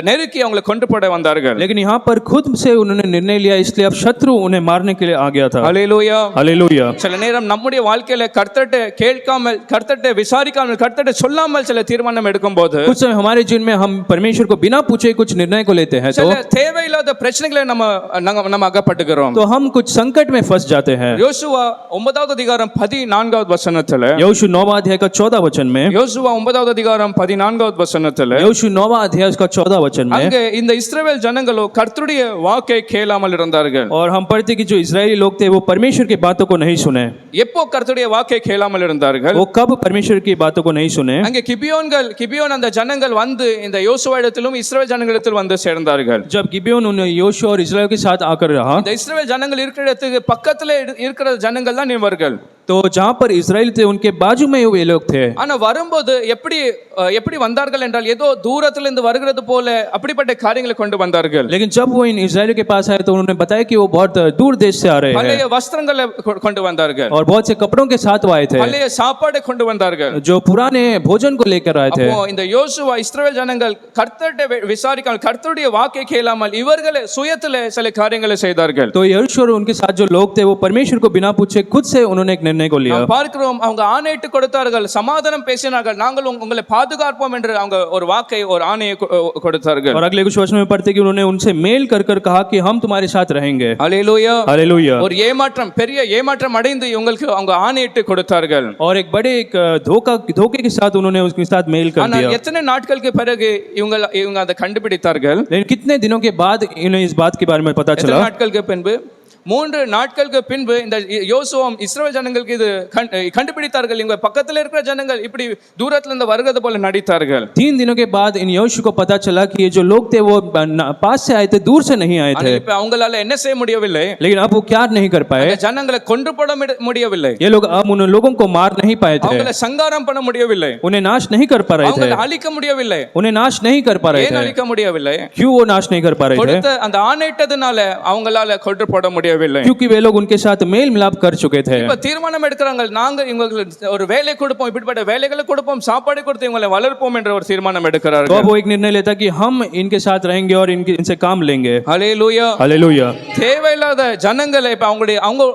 நெருக்கி அவங்களை கொண்டு போட வந்தார்கள். लेकिन यहाँ पर खुद से उन्होंने निर्णय लिया, इसलिए अब शत्रु उन्हें मारने के लिए आ गया था। Hallelujah, hallelujah. சில நேரம் நம்முடைய வாழ்க்கையில கர்த்தர்ட்ட கேட்காமல் கர்த்தர்ட்ட விசாரிக்காமல் கர்த்தர்ட்ட சொல்லாமல் சில தீர்மானம் எடுக்கும்போது कुछ समय हमारे जीवन में हम परमेश्वर को बिना पूछे कुछ निर्णय को लेते हैं சில தேவையில்லாத பிரச்சனைகளை நம்ம அகப்பட்டுகிறோம். तो हम कुछ संकट में फंस जाते हैं। யோசுவா 9வது அதிகாரம் 14வது வசனத்துல यहोशू 9वां अध्याय का 14 वचन में, யோசுவா 9வது அதிகாரம் 14வது வசனத்துல यहोशू 9वां अध्याय का 14 वचन में, அங்க இந்த இஸ்ரவேல் ஜனங்களோ கர்த்தருடைய வாக்கை கேளாமல் இருந்தார்கள். और हम पढ़ते कि जो इजरायली लोग थे वो परमेश्वर की बातों को नहीं सुने। எப்போ கர்த்தருடைய வாக்கை கேளாமல் இருந்தார்கள்? वो कब परमेश्वर की बातों को नहीं सुने? அங்கே கிபியோன் அந்த ஜனங்கள் வந்து இந்த யோசுவா இடத்திலும் இஸ்ரவேல் ஜனங்களிடத்தில் வந்து சேர்ந்தார்கள். जब गिबेयोन उन यहोशू और इस्राएल के साथ आकर रहा, இந்த இஸ்ரவேல் ஜனங்கள் இருக்கிற இடத்துக்கு பக்கத்துல இருக்கிற ஜனங்கள் தான் இவர்கள். तो जहाँ पर इस्राएल थे उनके बाजू में ये लोग थे। ஆனா வரும்போது எப்படி வந்தார்கள் என்றால் ஏதோ தூரத்துல இருந்து வருகிறது போல அப்படிப்பட்ட காரியங்களை கொண்டு வந்தார்கள். लेकिन जब वो इन इस्राएलियों के पास आए तो उन्होंने बताया कि वो बहुत दूर देश से आ रहे हैं, பழைய வஸ்திரங்களை கொண்டு வந்தார்கள், और बहुत से कपड़ों के साथ वो आए थे, பழைய சாப்பாடை கொண்டு வந்தார்கள். जो पुराने भोजन को लेकर आए थे। அப்போ இந்த யோசுவா இஸ்ரவேல் ஜனங்கள் கர்த்தர்ட்ட விசாரிக்காமல் கர்த்தருடைய வாக்கை கேளாமல் இவர்களே சுயத்துல சில காரியங்களை செய்தார்கள். तो यहोशू और उनके साथ जो लोग थे वो परमेश्वर को बिना पूछे खुद से उन्होंने एक निर्णय को लिया। பார்க்கிறோம் அவங்க ஆணையிட்டு கொடுத்தார்கள், சமாதானம் பேசினார்கள், நாங்கள் உங்களை பாதுகாப்போம் என்று அவங்க ஒரு வாக்கை ஒரு ஆணையை கொடுத்தார்கள். और अगले कुछ वचन में पढ़ते कि उन्होंने उनसे मेल कर कर कहा कि हम तुम्हारे साथ रहेंगे। Hallelujah, hallelujah. ஒரு பெரிய ஏமாற்றம் அடைந்து இவங்களுக்கு அவங்க ஆணையிட்டு கொடுத்தார்கள். और एक बड़े धोखे के साथ उन्होंने उसके साथ मेल कर दिया। எத்தனை நாட்களுக்கு பிறகு இவங்க அதை கண்டுபிடித்தார்கள்? लेकिन कितने दिनों के बाद इन्हें इस बात के बारे में पता चला? நாட்களுக்கு பின்பு 3 நாட்களுக்கு பின்பு இந்த யோசுவா இஸ்ரவேல் ஜனங்களுக்கு இது கண்டுபிடித்தார்கள். இவங்க பக்கத்துல இருக்கிற ஜனங்கள் இப்படி தூரத்துல இருந்து வருகிறது போல நடித்தார்கள். 3 दिनों के बाद इन यहोशू को पता चला कि ये जो लोग थे वो पास से आए थे, दूर से नहीं आए थे। இப்ப அவங்களால என்ன செய்ய முடியவில்லை? लेकिन अब वो क्या नहीं कर पाए? ஜனங்களை கொன்று போட முடியவில்லை. ये लोग अब उन लोगों को मार नहीं पाए थे, அவங்களை சங்காரம் பண்ண முடியவில்லை, उन्हें नाश नहीं कर पा रहे थे, அவங்களை அழிக்க முடியவில்லை, उन्हें नाश नहीं कर पा रहे ஏன் थे। அழிக்க முடியவில்லை? क्यों वो नाश नहीं कर पा रहे थे? கொடுத்த அந்த ஆணையிட்டதனால அவங்களால கொன்று போட முடியவில்லை. क्योंकि वे लोग उनके साथ मेल मिलाप कर चुके थे। இப்ப தீர்மானம் எடுக்கறாங்க, நாங்க இவங்களுக்கு ஒரு வேலை கொடுப்போம், இப்படிப்பட்ட வேலைகளை கொடுப்போம், சாப்பாடு கொடுத்து இவங்களை வளர்ப்போம் என்ற ஒரு தீர்மானம் எடுக்கிறார்கள். तो वो एक निर्णय लेता कि हम इनके साथ रहेंगे और इनसे काम लेंगे। Hallelujah, hallelujah. தேவையில்லாத ஜனங்களை இப்ப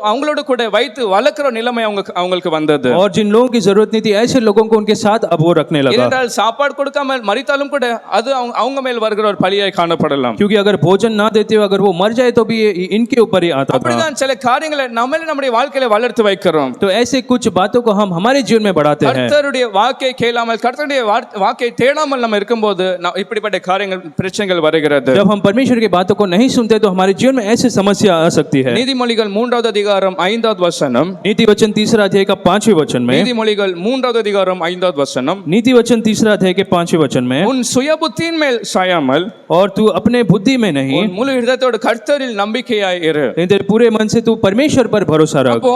அவங்களோட கூட வைத்து வளர்க்கிற நிலைமை அவங்களுக்கு வந்தது. और जिन लोगों की जरूरत नहीं थी ऐसे लोगों को उनके साथ अब वो रखने लगा। ஏனென்றால் சாப்பாடு கொடுக்காமல் மரித்தாலும் கூட அது அவங்க மேல் வருகிற ஒரு பழியாய் காணப்படலாம். क्योंकि अगर भोजन ना देते हुए अगर वो मर जाए तो भी इनके ऊपर ही आता था। அப்படிதான் சில காரியங்களை நம்முடைய வாழ்க்கையில வளர்த்து வைக்கிறோம். तो ऐसे कुछ बातों को हम हमारे जीवन में बढ़ाते हैं। கர்த்தருடைய வாக்கை கேளாமல் கர்த்தருடைய வாக்கை தேடாமல் நம்ம இருக்கும்போது இப்படிப்பட்ட காரியங்கள் பிரச்சனைகள் வருகிறது. जब हम परमेश्वर की बातों को नहीं सुनते तो हमारे जीवन में ऐसी समस्या आ सकती है। நீதிமொழிகள் 3வது அதிகாரம் 5வது வசனம், नीति वचन 3 अध्याय का 5वें वचन में, நீதிமொழிகள் 3வது அதிகாரம் 5வது வசனம், नीति वचन 3 अध्याय के 5वें वचन में, உன் சுயபுத்தியின் மேல் சாயாமல் और तू अपने बुद्धि में नहीं, உன் முழு இதயத்தோடு கர்த்தரில் நம்பிக்கையாய் இரு. तेरे पूरे मन से तू परमेश्वर पर भरोसा रख। அப்போ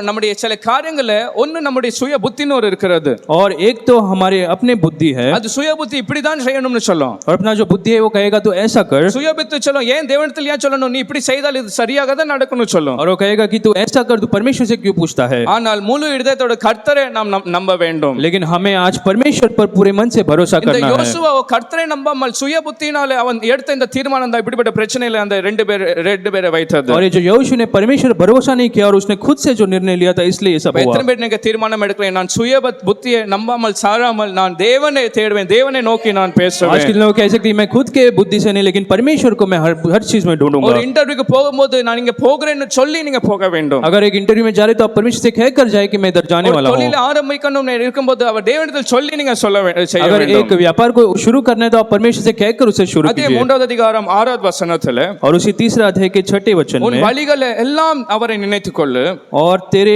நம்முடைய சில காரியங்கள்ல ஒன்னு நம்முடைய சுய புத்தின்னு ஒரு இருக்கிறது, और एक तो हमारे अपने बुद्धि है, அது சுய புத்தி இப்படிதான் செய்யணும்னு சொல்லும். और अपना जो बुद्धि है वो कहेगा तू ऐसा कर। சுய புத்தி சொல்லும், ஏன் தேவனிடத்தில் ஏன் சொல்லணும், நீ இப்படி செய்தால் இது சரியாக தான் நடக்கும்னு சொல்லும். और वो कहेगा कि तू ऐसा कर, तू परमेश्वर से क्यों पूछता है? ஆனால் முழு இதயத்தோட கர்த்தரை நாம் நம்ப வேண்டும். लेकिन हमें आज परमेश्वर पर पूरे मन से भरोसा இந்த करना है। யோசுவா கர்த்தரை நம்பாமல் சுய புத்தினால அவன் எடுத்த இந்த தீர்மானம் தான் இப்படிப்பட்ட பிரச்சனையில அந்த ரெண்டு பேரை வைத்தது. और ये जो यहोशू ने परमेश्वर भरोसा नहीं किया और उसने खुद से जो निर्णय लिया था इसलिए ये सब हुआ। எத்தனை பேர் நீங்க தீர்மானம் எடுக்கிறேன், நான் சுய புத்தியை நம்பாமல் சாராமல் நான் தேவனை தேடுவேன், தேவனை நோக்கி நான் आज பேசுவேன். के लोग कह सकते हैं मैं खुद के बुद्धि से नहीं लेकिन परमेश्वर को मैं हर चीज में ढूंढूंगा। ஒரு இன்டர்வியூக்கு போகும்போது நான் இங்க போகிறேன்னு சொல்லி நீங்க போக வேண்டும். अगर एक इंटरव्यू में जा रहे तो आप परमेश्वर से कहकर जाए कि मैं इधर जाने ஒரு वाला हूँ। தொழிலை ஆரம்பிக்கணும் இருக்கும்போது அவர் தேவனிடத்தில் சொல்லி நீங்க செய்ய अगर வேண்டும். एक व्यापार को शुरू करना है तो आप परमेश्वर से कहकर उसे शुरू அதே कीजिए। 3வது அதிகாரம் 6வது வசனத்துல और उसी तीसरा अध्याय के 6ठे वचन உன் में வழிகளை எல்லாம் அவரை நினைத்துக்கொள்ளு, और तेरे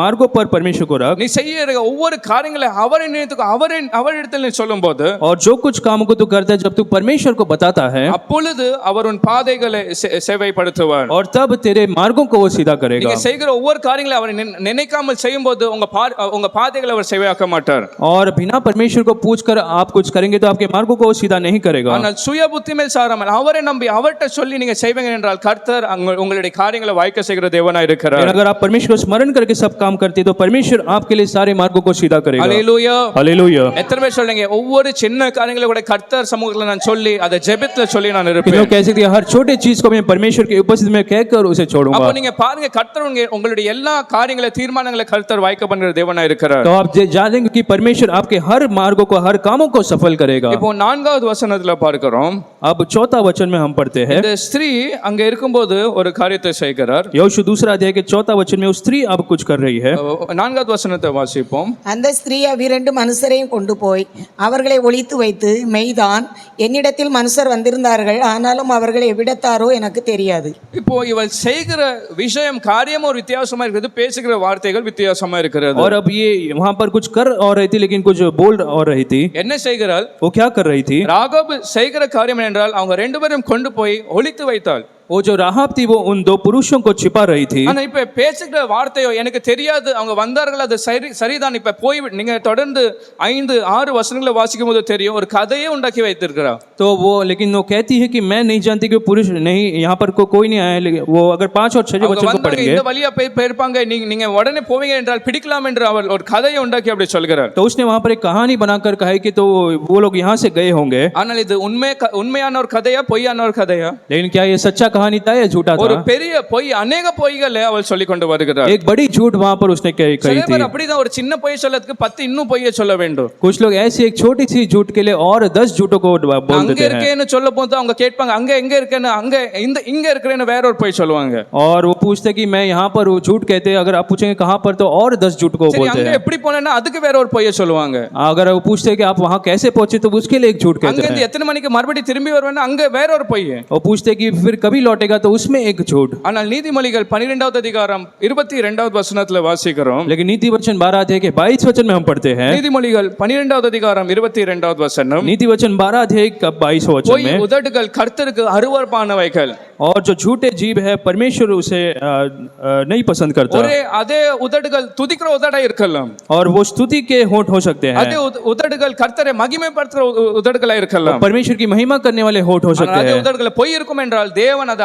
मार्गों पर परमेश्वर को रख, நீ செய்ய ஒவ்வொரு காரியங்களை அவரை நினைத்துக்கோ, அவரிடத்தில் நீ சொல்லும்போது और जो कुछ कामों को तू करता है जब तू परमेश्वर को बताता है அப்பொழுது அவர் உன் பாதைகளை சேவைப்படுத்துவார். और तब तेरे मार्गों को वो सीधा करेगा। நீங்க செய்கிற ஒவ்வொரு காரியங்களை அவரை நினைக்காமல் செய்யும்போது உங்க பாதைகளை அவர் சேவையாக்க மாட்டார். और बिना परमेश्वर को पूछकर आप कुछ करेंगे तो आपके मार्गों को वो सीधा नहीं करेगा। ஆனால் சுய புத்தி மேல் சாராமல் அவரை நம்பி அவர்கிட்ட சொல்லி நீங்க செய்வீங்க என்றால் கர்த்தர் உங்களுடைய காரியங்களை வாய்க்க செய்கிற தேவனாய் இருக்கிறார். अगर आप परमेश्वर को स्मरण करके सब काम करते हैं तो परमेश्वर आपके लिए सारे मार्गों को सीधा करेगा। ஹல்லேலூயா, हालेलुया। எத்தனை பேர் சொல்றீங்க ஒவ்வொரு சின்ன காரியங்களை கூட கர்த்தர் சமூகத்துல நான் சொல்லி அதை ஜெபத்துல சொல்லி நான் कितनों இருப்பேன். कह सकते हैं हर छोटे चीज को मैं परमेश्वर की उपस्थिति में कहकर उसे छोड़ूंगा। அப்ப நீங்க பாருங்க கர்த்தர் உங்களுடைய எல்லா காரியங்களை தீர்மானங்களை கர்த்தர் வாய்க்க பண்ணுகிற தேவனாய் இருக்கிறார். तो आप जानेंगे कि परमेश्वर आपके हर मार्गों को हर कामों को सफल करेगा। இப்போ 4வது வசனத்துல பார்க்கிறோம், अब चौथा वचन में हम पढ़ते हैं, இந்த ஸ்திரீ அங்க இருக்கும்போது ஒரு காரியத்தை செய்கிறார். यहोशू दूसरा अध्याय के चौथा वचन में वो स्त्री अब कुछ कर रही है। 4வது வசனத்தை வாசிப்போம். அந்த ஸ்திரீ அவ்விரண்டு மனுஷரையும் கொண்டு போய் அவர்களை ஒளித்து வைத்து, மெய்தான் என்னிடத்தில் மனுஷர் வந்திருந்தார்கள், ஆனாலும் அவர்களை எவ்விடத்தாரோ எனக்கு தெரியாது. இப்போ இவள் செய்கிற விஷயம் காரியமும் ஒரு வித்தியாசமா இருக்குது, பேசுகிற வார்த்தைகள் வித்தியாசமா இருக்கிறது. और अब ये वहां पर कुछ कर और रही थी लेकिन कुछ बोल और रही थी। என்ன செய்கிறாள்? वो क्या कर रही थी? ராகாப் செய்கிற காரியம் என்றால் அவங்க ரெண்டு பேரும் கொண்டு போய் ஒளித்து வைத்தாள். वो जो राहाब थी वो उन दो पुरुषों को छिपा रही थी। ஆனா இப்ப பேசுகிற வார்த்தையோ எனக்கு தெரியாது, அவங்க வந்தார்கள், அது சரிதான். இப்ப போய் நீங்க தொடர்ந்து 5-6 வசனங்களை வாசிக்கும் போது தெரியும் ஒரு கதையே உண்டாக்கி வைத்திருக்கிறா. तो वो लेकिन वो कहती है कि मैं नहीं जानती कि पुरुष नहीं यहाँ पर कोई नहीं आया। वो अगर 5 और 6 वचन को पढ़ेंगे இந்த வழியா போயிருப்பாங்க, நீங்க உடனே போவீங்க என்றால் பிடிக்கலாம் என்று அவள் ஒரு கதையை உண்டாக்கி அப்படி சொல்கிறார். तो उसने वहां पर एक कहानी बनाकर कहा कि तो वो लोग यहाँ से गए होंगे। ஆனால் இது உண்மையான ஒரு கதையா பொய்யான ஒரு கதையா? लेकिन क्या ये सच्चा कहानी था या झूठा ஒரு था? பெரிய பொய், अनेक பொய்களை அவள் சொல்லிக் கொண்டு வருகிறார். एक बड़ी झूठ वहां पर उसने कही சில थी। பேர் அப்படிதான் ஒரு சின்ன பொய் சொல்லதுக்கு 10 இன்னும் பொய்யை சொல்ல வேண்டும். कुछ लोग ऐसी एक छोटी सी झूठ के लिए और 10 झूठों को बोल அங்க देते हैं। இருக்கேன்னு சொல்ல போது அவங்க கேட்பாங்க, அங்க எங்க இருக்கேன்னு, அங்க இங்க இருக்கேன்னு வேற ஒரு பொய் சொல்லுவாங்க. और वो पूछते कि मैं यहाँ पर वो झूठ कहते हैं। अगर आप पूछेंगे कहाँ पर तो और 10 झूठ को சரி, बोलते அங்க हैं। எப்படி போனேன்னா அதுக்கு வேற ஒரு பொய்யை சொல்லுவாங்க. अगर वो पूछते हैं कि आप वहाँ कैसे पहुंचे तो उसके लिए एक झूठ அங்க कहते இருந்து हैं। எத்தனை மணிக்கு மறுபடியும் திரும்பி வருவேன்னா அங்க வேற ஒரு பொய். वो पूछते हैं कि फिर कभी लौटेगा तो उसमें एक झूठ। ஆனால் நீதிமொழிகள் 12வது அதிகாரம் 22வது வசனத்துல வாசிக்கிறோம். लेकिन नीति वचन 12 अध्याय के 22 वचन में हम पढ़ते हैं। நீதிமொழிகள் 12வது அதிகாரம் 22வது வசனம், नीति वचन 12 अध्याय का 22 वचन பொய் में, உதடுகள் கர்த்தருக்கு அருவருப்பானவைகள், और जो झूठे जीभ है परमेश्वर उसे नहीं पसंद करता। ஒரே அதே உதடுகள் துதிக்கிற உதடா இருக்கலாம், और वो स्तुति के होंठ हो सकते हैं। அதே உதடுகள் கர்த்தரை மகிமைப்படுத்துற உதடுகளா இருக்கலாம். परमेश्वर की महिमा करने वाले होंठ हो सकते அதே हैं। உதடுகள் பொய் இருக்கும் என்றால் தேவன் அதை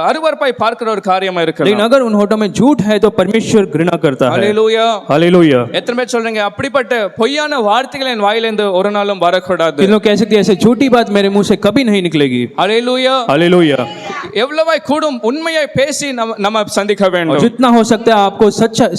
அருவருப்பாய் பார்க்கிற ஒரு காரியமா लेकिन இருக்கலாம். अगर उन होठों में झूठ है तो परमेश्वर घृणा करता है। ஹல்லேலூயா. हालेलुया। எத்தனை பேர் சொல்றீங்க அப்படிப்பட்ட பொய்யான வார்த்தைகள் என் வாயிலிருந்து ஒரு நாளும் வரக்கூடாது? किन लोग कह सकते हैं ऐसे झूठी बात मेरे मुंह से कभी नहीं निकलेगी। ஹல்லேலூயா. हालेलुया। எவ்வளவாய் கூடும் உண்மையை பேசி நம்ம சந்திக்க और வேண்டும். जितना हो सकता है आपको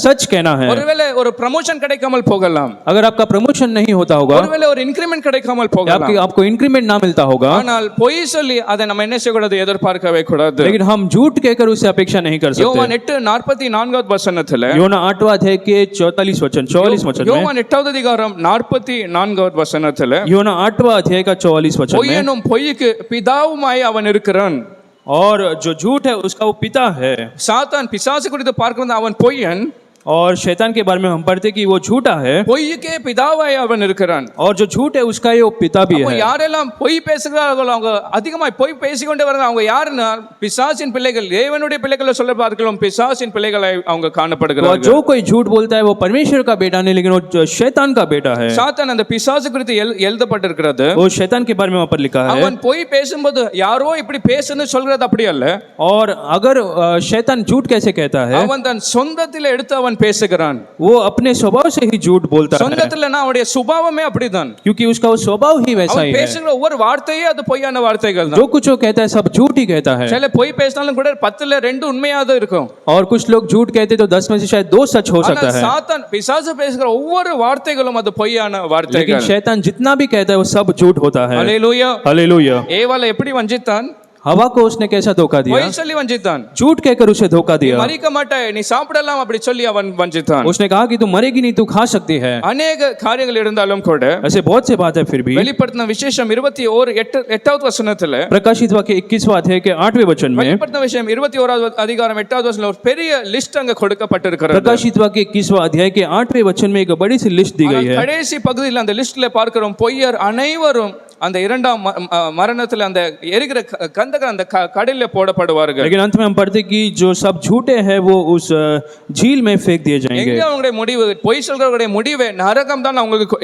सच कहना है। ஒருவேளை ஒரு ப்ரமோஷன் கிடைக்காமல் போகலாம், अगर आपका प्रमोशन नहीं होता होगा, ஒருவேளை ஒரு இன்கிரிமெண்ட் கிடைக்காமல் போகலாம், आपको इंक्रीमेंट ना मिलता होगा, ஆனால் பொய் சொல்லி அதை நம்ம என்ன செய்யக்கூடாது? எதிர்பார்க்கவே கூடாது. लेकिन हम झूठ कहकर उसे अपेक्षा नहीं कर யோவான் सकते। 8:44 வசனத்துல, योना 8वां अध्याय के 44 वचन में, யோவான் 8வது அதிகாரம் 44வது வசனத்துல, योना 8वां अध्याय का 44 वचन பொய் में, என்னும் பொய்க்கு பிதாவுமாய் அவன் இருக்கிறான். और जो झूठ है उसका वो पिता है। சாத்தான் பிசாசு குறித்து பார்க்கிறது அவன் பொய்யன், और शैतान के बारे में हम पढ़ते कि वो झूठा है, பொய்யுக்கே பிதாவாய் அவன் இருக்கிறான். और जो झूठ है उसका ये वो पिता भी அப்போ है। யாரெல்லாம் பொய் பேசுகிறார்களோ அவங்க அதிகமாய் பொய் பேசிக்கொண்டே வராங்க, அவங்க யாருன்னா பிசாசின் பிள்ளைகள். தேவனுடைய பிள்ளைகளை சொல்ல பார்க்கலாம், பிசாசின் பிள்ளைகளை அவங்க तो காணப்படுகிறார்கள். जो कोई झूठ बोलता है वो परमेश्वर का बेटा नहीं लेकिन वो शैतान का बेटा है। சாத்தான் அந்த பிசாசு குறித்து எழுதப்பட்டிருக்கிறது. वो शैतान के बारे में वहाँ पर लिखा है। அவன் பொய் பேசும்போது யாரோ இப்படி பேசுன்னு சொல்றது அப்படி அல்ல. और अगर शैतान झूठ कैसे कहता है, அவன் தன் சொந்தத்தில் எடுத்து அவன் அவன் பேசுகிறான். वो अपने स्वभाव से ही झूठ बोलता है, சொந்தத்துலனா அவனுடைய சுபாவமே அப்படிதான். क्योंकि उसका वो स्वभाव ही वैसा அவன் ही है। பேசுகிற ஒவ்வொரு வார்த்தையே அது பொய்யான வார்த்தைகள் தான். जो कुछ वो कहता है सब झूठ ही कहता है। சில பொய் பேசினாலும் கூட 10ல 2 உண்மையாதான் இருக்கும். और कुछ लोग झूठ कहते तो 10 में से शायद 2 सच हो सकता ஆனா है। சாத்தான் பிசாசு பேசுகிற ஒவ்வொரு வார்த்தைகளும் அது பொய்யான लेकिन வார்த்தைகள். शैतान जितना भी कहता है वो सब झूठ होता है। ஹல்லேலூயா. हालेलुया। ஏவாளை எப்படி வஞ்சித்தான்? हवा को उसने कैसा धोखा दिया? பொய் சொல்லி வஞ்சித்தான். झूठ कहकर उसे धोखा दिया। மரிக்க மாட்டாய், நீ சாப்பிடலாம் அப்படி சொல்லி அவன் வஞ்சித்தான். उसने कहा कि तू मरेगी नहीं, तू खा सकती है। அநேக காரியங்கள் இருந்தாலும் கூட ऐसे बहुत से बात है फिर भी। வெளிப்படுத்தின விசேஷம் 21:8வது வசனத்துல, प्रकाशित वाक्य 21वां अध्याय के 8वें वचन में, வெளிப்படுத்தின விஷயம் 21வது அதிகாரம் 8வது வசனத்துல ஒரு பெரிய லிஸ்ட் அங்க கொடுக்கப்பட்டிருக்கிறது. प्रकाशित वाक्य 21वां अध्याय के 8वें वचन में एक बड़ी सी लिस्ट दी गई है। கடைசி பகுதியில் அந்த லிஸ்ட்ல பார்க்கிறோம், பொய்யர் அனைவரும் அந்த இரண்டாம் மரணத்துல அந்த எரிகிற கந்தக அந்த கடலில் போடப்படுவார்கள். लेकिन अंत में हम पढ़ते कि जो सब झूठे हैं वो उस झील में फेंक दिए जाएंगे। எங்க அவங்களுடைய முடிவு? பொய் சொல்றவங்களுடைய முடிவே நரகம் தான் அவங்களுக்கு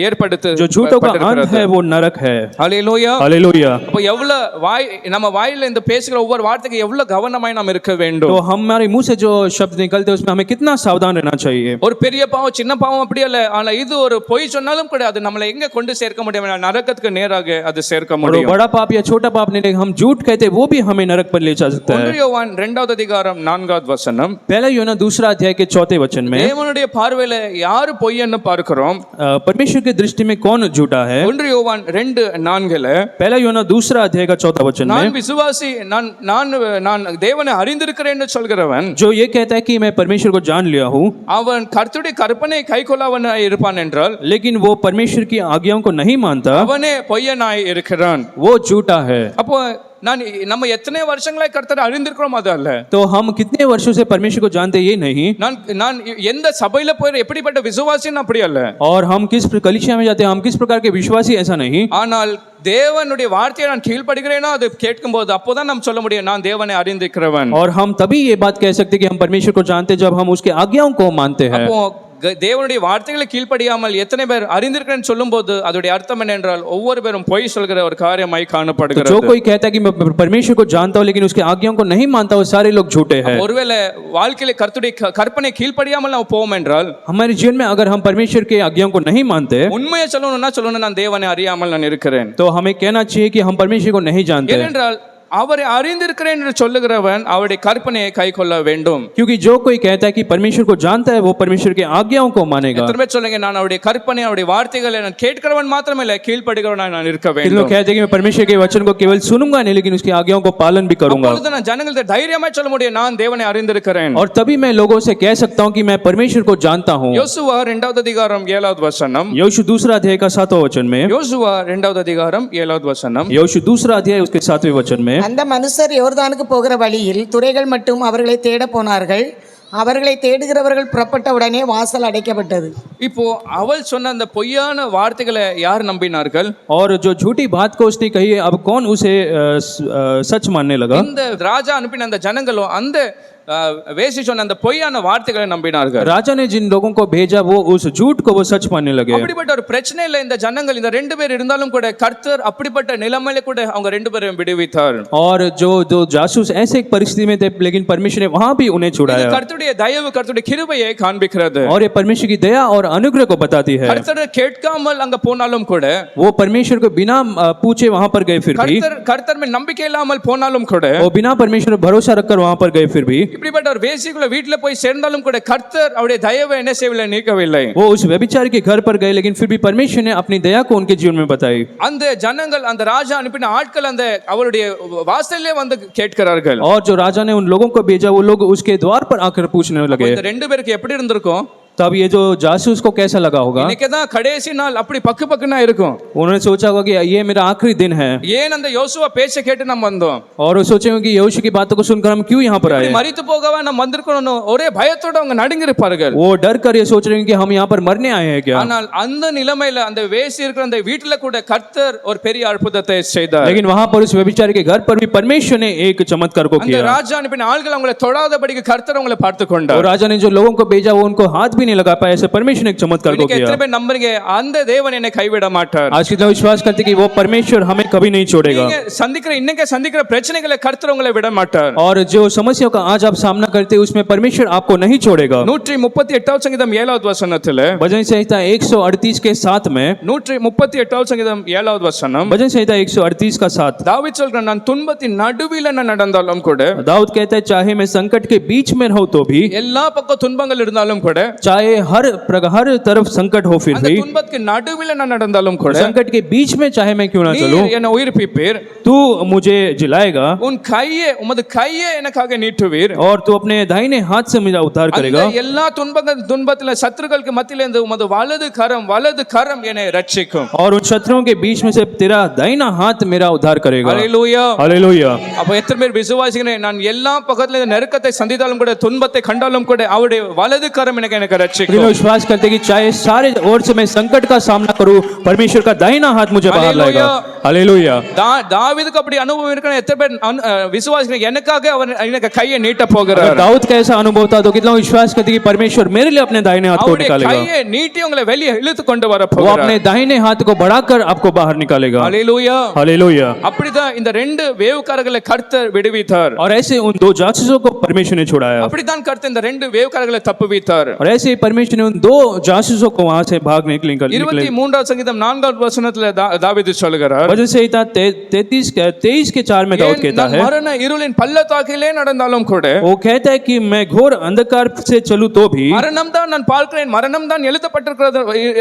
ஏற்படுத்து. जो झूठों का अंत है वो नरक है। ஹல்லேலூயா. हालेलुया। அப்ப எவ்வளவு நம்ம வாயில இந்த பேசுகிற ஒவ்வொரு வார்த்தைக்கு எவ்வளவு கவனமாய் நாம் இருக்க வேண்டும். तो हमारे मुंह से जो शब्द निकलते हैं उसमें हमें कितना सावधान रहना चाहिए। ஒரு பெரிய பாவம் சின்ன பாவம் அப்படி அல்ல, ஆனா இது ஒரு பொய் சொன்னாலும் கூட அது நம்மளை எங்க கொண்டு சேர்க்க முடியும்? நரகத்துக்கு நேராக அது சேர்க்க முடியும். बड़ा पाप या छोटा पाप नहीं, हम झूठ कहते वो भी हमें नरक पर ले जा सकता है। 1 யோவான் 2வது அதிகாரம் 4வது வசனம், पहला यूहन्ना 2 अध्याय के 4वें वचन में, தேவனுடைய பார்வையில யாரு பொய்யன்னு பார்க்கிறோம்? परमेश्वर की दृष्टि में कौन झूठा है? 1 யோவான் 2:4ல, पहला यूहन्ना 2 अध्याय का 4वां वचन में, நான் விசுவாசி, நான் தேவனை அறிந்திருக்கிறேன்னு சொல்கிறவன், जो ये कहता है कि मैं परमेश्वर को जान लिया हूँ, அவன் கர்த்தருடைய கற்பனை கைக்கொள்ளாதவனாய் இருப்பான் என்றால், लेकिन वो परमेश्वर की आज्ञाओं को नहीं मानता, அவனே பொய்யனாய் இருக்கிறான். वो झूठा है। அப்போ நம்ம எத்தனை வருஷங்களாய் கர்த்தரை அறிந்திருக்கிறோம் அது அல்ல. तो हम कितने वर्षों से परमेश्वर को जानते ये नहीं, நான் எந்த சபையில போய் எப்படிப்பட்ட விசுவாசின்னு அப்படி அல்ல, और हम किस कलीसिया में जाते हैं हम किस प्रकार के विश्वासी ऐसा नहीं, ஆனால் தேவனுடைய வார்த்தையை நான் கீழ்ப்படுகிறேனோ அது கேட்கும்போது அப்போதான் நாம் சொல்ல முடியும் நான் தேவனை அறிந்திருக்கிறவன். और हम तभी ये बात कह सकते हैं कि हम परमेश्वर को जानते हैं जब हम उसके आज्ञाओं को मानते हैं। அப்போ தேவனுடைய வார்த்தைகளை கீழ்ப்படியாமல் எத்தனை பேர் அறிந்திருக்கிறேன்னு சொல்லும்போது அதோடைய அர்த்தம் என்ன என்றால் ஒவ்வொரு பேரும் பொய் சொல்கிற ஒரு காரியமாய் காணப்படுகிறது. जो कोई कहता है कि मैं परमेश्वर को जानता हूं लेकिन उसके आज्ञाओं को नहीं मानता, वो सारे लोग झूठे हैं। ஒருவேளை வாழ்க்கையில கர்த்தருடைய கற்பனை கீழ்ப்படியாமல் நாம் போவோம் என்றால், हमारे जीवन में अगर हम परमेश्वर के आज्ञाओं को नहीं मानते, உண்மையை சொல்லணும் நான் தேவனை அறியாமல் நான் இருக்கிறேன், तो हमें कहना चाहिए कि हम परमेश्वर को नहीं जानते, ஏனென்றால் அவரை அறிந்திருக்கிறேன் என்று சொல்லுகிறவன் அவருடைய கற்பனையை கைக்கொள்ள வேண்டும். क्योंकि जो कोई कहता है कि परमेश्वर को जानता है वो परमेश्वर के आज्ञाओं को मानेगा। எத்தனை பேர் சொல்லுங்க, நான் அவருடைய கற்பனை அவருடைய வார்த்தைகளை நான் கேட்கிறவன் மாத்திரமல்ல கீழ்ப்படுகிறவனாய் நான் இருக்க लोग வேண்டும். कहते हैं कि मैं परमेश्वर के वचन को केवल सुनूंगा नहीं लेकिन उसकी आज्ञाओं को पालन भी करूंगा, அப்பொழுது நான் ஜனங்களுக்கு தைரியமாய் சொல்ல முடியும் நான் தேவனை அறிந்திருக்கிறேன். और तभी मैं लोगों से कह सकता हूं कि मैं परमेश्वर को जानता हूं। யோசுவா 2வது அதிகாரம் 7வது வசனம், यहोशू 2 अध्याय का 7वां वचन में, யோசுவா 2வது அதிகாரம் 7வது வசனம், यहोशू 2 अध्याय उसके 7वें वचन में, அந்த மனுஷர் யோர்தானுக்கு போகிற வழியில் துரைகள் மட்டும் அவர்களை தேட போனார்கள். அவர்களை தேடுகிறவர்கள் புறப்பட்ட உடனே வாசல் அடைக்கப்பட்டது. இப்போ அவள் சொன்ன அந்த பொய்யான வார்த்தைகளை யார் நம்பினார்கள்? और जो झूठी बात को उसने कही अब कौन उसे सच मानने लगा? இந்த ராஜா அனுப்பின அந்த ஜனங்களும் அந்த வேசி சொன்ன அந்த பொய்யான வார்த்தைகளை நம்பினார்கள். राजा ने जिन लोगों को भेजा वो उस झूठ को वो सच मानने लगे। அப்படிப்பட்ட ஒரு பிரச்சனை இல்ல இந்த ஜனங்கள் இந்த ரெண்டு பேர் இருந்தாலும் கூட கர்த்தர் அப்படிப்பட்ட நிலைமையில கூட அவங்க ரெண்டு பேரையும் விடுவித்தார். और जो जासूस ऐसे एक परिस्थिति में थे लेकिन परमेश्वर ने वहां भी उन्हें छुड़ाया। கர்த்தருடைய தயவு கர்த்தருடைய கிருபையை காண்பிக்கிறது. और ये परमेश्वर की दया और अनुग्रह को बताती है। கர்த்தர் கேட்காமல் அங்க போனாலும் கூட वो परमेश्वर को बिना पूछे वहां पर गए, फिर भी கர்த்தர் மேல் நம்பிக்கை இல்லாமல் போனாலும் கூட वो बिना परमेश्वर पर भरोसा रखकर वहां पर गए, फिर भी இப்படிப்பட்ட ஒரு வேசிக்குள்ள வீட்ல போய் சேர்ந்தாலும் கூட கர்த்தர் அவருடைய தயவை என்ன செய்யவில்லை, நீக்கவில்லை. वो उस व्यभिचारी के घर पर गए लेकिन फिर भी परमेश्वर ने अपनी दया को उनके जीवन में बताई। அந்த ஜனங்கள் அந்த ராஜா அனுப்பின ஆட்கள் அந்த அவருடைய வாசல்லே வந்து கேட்கிறார்கள். और जो राजा ने उन लोगों को भेजा वो लोग उसके द्वार पर आकर पूछने लगे। இந்த ரெண்டு பேருக்கு எப்படி இருந்திருக்கும்? तब ये जो जासूस को कैसा लगा होगा? இன்னைக்கு தான் கடைசி நாள் அப்படி பக்கு பக்குனா இருக்கும். उन्होंने सोचा होगा कि ये मेरा आखिरी दिन है। ஏன் அந்த யோசுவா பேச்சை கேட்டு நம்ம வந்தோம்? और वो सोचे होंगे कि यहोशू की बातों को सुनकर हम क्यों यहाँ पर आए? மரித்து போகவா நம்ம வந்திருக்கணும் ஒரே பயத்தோட அவங்க நடுங்கிருப்பார்கள். वो डर कर ये सोच रहे हैं कि हम यहाँ पर मरने आए हैं क्या? ஆனால் அந்த நிலைமையில அந்த வேசி இருக்கிற அந்த வீட்டுல கூட கர்த்தர் ஒரு பெரிய அற்புதத்தை செய்தார். लेकिन वहां पर उस व्यभिचारी के घर पर भी परमेश्वर ने एक चमत्कार को அந்த किया। ராஜா அனுப்பின ஆட்கள் அவங்களை தொடாதபடிக்கு கர்த்தர் அவங்களை பார்த்து கொண்டார். और राजा ने जो लोगों को भेजा वो उनको हाथ भी नहीं लगा पाए, ऐसे परमेश्वर ने एक चमत्कार को இன்னைக்கு किया। எத்தனை பேர் நம்புறீங்க அந்த தேவன் என்னை கைவிட மாட்டார்? आज कितना विश्वास करते कि वो परमेश्वर हमें कभी नहीं छोड़ेगा, நீங்க இன்னைக்கு சந்திக்கிற பிரச்சனைகளை கர்த்தர் உங்களை விட மாட்டார். और जो समस्याओं का आज आप सामना करते हैं उसमें परमेश्वर आपको नहीं छोड़ेगा। 138வது சங்கீதம் 7வது வசனத்திலே, भजन संहिता 138 के 7 में, 138வது சங்கீதம் 7வது வசனம், भजन संहिता 138 का 7, தாவீது சொல்றான், நான் துன்பத்தின் நடுவில் நான் நடந்தாலும் கூட, दाऊद कहता है चाहे मैं संकट के बीच में रहूं तो भी, எல்லா பக்கம் துன்பங்கள் இருந்தாலும் கூட, चाहे हर तरफ संकट हो फिर அந்த भी, துன்பத்தின் நடுவில் நான் நடந்தாலும் கூட, संकट के बीच में चाहे मैं क्यों ना நீர் चलूं, என்னை உயிர்ப்பிப்பீர், तू मुझे जिलाएगा, உமது கையை எனக்காக நீட்டுவீர், और तू अपने दाहिने हाथ से मेरा उद्धार करेगा, அந்த எல்லா துன்பத்துல சத்துருக்களுக்கு மத்தியில இருந்து உமது வலது கரம் என்னை ரட்சிக்கும். और उन शत्रुओं के बीच में से तेरा दाहिना हाथ मेरा उद्धार करेगा। ஹல்லேலூயா. हालेलुया। அப்ப எத்தனை பேர் விசுவாசிக்கிறேன், நான் எல்லா பக்கத்துல இந்த நெருக்கத்தை சந்தித்தாலும் கூட, துன்பத்தை கண்டாலும் கூட, அவருடைய வலது கரம் எனக்கு ரட்சிக்கும். विश्वास करते कि चाहे सारे ओर से मैं संकट का सामना करूं, परमेश्वर का दाहिना हाथ मुझे बाहर लाएगा। हालेलुया। தாவீதுக்கு அப்படி அனுபவம் இருக்கணும். எத்தனை பேர் விசுவாசிக்கிறேன், எனக்காக அவர் எனக்கு கையை நீட்ட போகிறார். दाऊद का ऐसा अनुभव था तो कितना विश्वास करते कि परमेश्वर मेरे लिए अपने दाहिने हाथ को निकालेगा, கையை நீட்டி உங்களை வெளியே இழுத்து கொண்டு வர वो போகிறார். अपने दाहिने हाथ को बढ़ाकर आपको बाहर निकालेगा। ஹல்லேலூயா. हालेलुया। அப்படிதான் இந்த ரெண்டு வேவுக்காரர்களை கர்த்தர் விடுவித்தார். और ऐसे उन दो जासूसों को परमेश्वर ने छुड़ाया, அப்படிதான் கர்த்தர் இந்த ரெண்டு வேவுக்காரர்களை தப்புவித்தார். और ऐसे ही परमेश्वर ने उन दो जासूसों को वहां से भाग निकले। 23வது சங்கீதம் 4வது வசனத்துல தாவீது சொல்கிறார், भजन संहिता 23 के 4 में दाऊद कहता है, மரண இருளின் பள்ளத்தாக்கிலே நடந்தாலும் கூட, वो कहता है कि मैं घोर अंधकार से चलूं तो भी, மரணம் தான் நான் பார்க்கிறேன், மரணம் தான் எழுதப்பட்டிருக்கிறது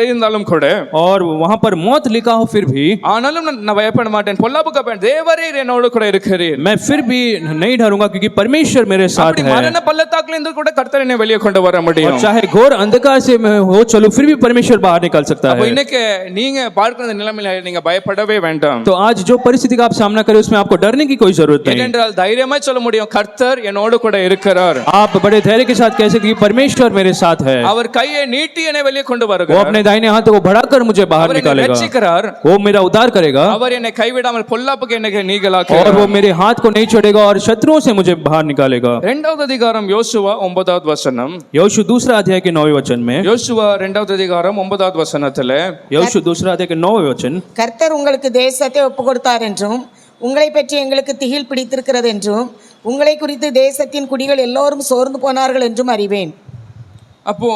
இருந்தாலும் கூட, और वहां पर मौत लिखा हो फिर भी, ஆனாலும் நான் பயப்பட மாட்டேன், பொல்லாப்புக்கு பயப்பட, தேவரீர் என்னோடு கூட இருக்கிறீர். मैं फिर भी नहीं डरूंगा क्योंकि परमेश्वर मेरे साथ है। மரண பள்ளத்தாக்கில இருந்து கூட கர்த்தர் என்னை வெளியே கொண்டு வர முடியும். और चाहे घोर अंधकार से मैं हो चलूं फिर भी परमेश्वर बाहर निकाल सकता அப்ப है। இன்னைக்கு நீங்க பார்க்கிற நிலைமையில நீங்க பயப்படவே வேண்டாம். तो आज जो परिस्थिति का आप सामना करें उसमें आपको डरने की कोई जरूरत नहीं। ஏனென்றால் தைரியமாய் சொல்ல முடியும், கர்த்தர் என்னோடு கூட இருக்கிறார். आप बड़े धैर्य के साथ कह सकते हैं कि परमेश्वर मेरे साथ है, அவர் கையை நீட்டி என்னை வெளியே கொண்டு वो வருகிறார். अपने दाहिने हाथ को बढ़ाकर मुझे बाहर அவர் என்னை निकालेगा, ரட்சிக்கிறார். वो मेरा उद्धार करेगा, அவர் என்னை கைவிடாமல் பொல்லாப்புக்கு என்னை और நீங்களாக்குகிறார். वो मेरे हाथ को नहीं छोड़ेगा और शत्रुओं से मुझे बाहर निकालेगा। 2வது அதிகாரம் யோசுவா 9வது வசனம், यहोशू दूसरा अध्याय के 9वें वचन में, யோசுவா 2வது அதிகாரம் 9வது வசனத்துல, यहोशू दूसरा अध्याय के 9वें वचन, கர்த்தர் உங்களுக்கு தேசத்தை ஒப்பு கொடுத்தார் என்றும், உங்களை பற்றி எங்களுக்கு திகில் பிடித்திருக்கிறது என்றும், உங்களை குறித்து தேசத்தின் குடிகள் எல்லோரும் சோர்ந்து போனார்கள் என்றும் அறிவேன். அப்போ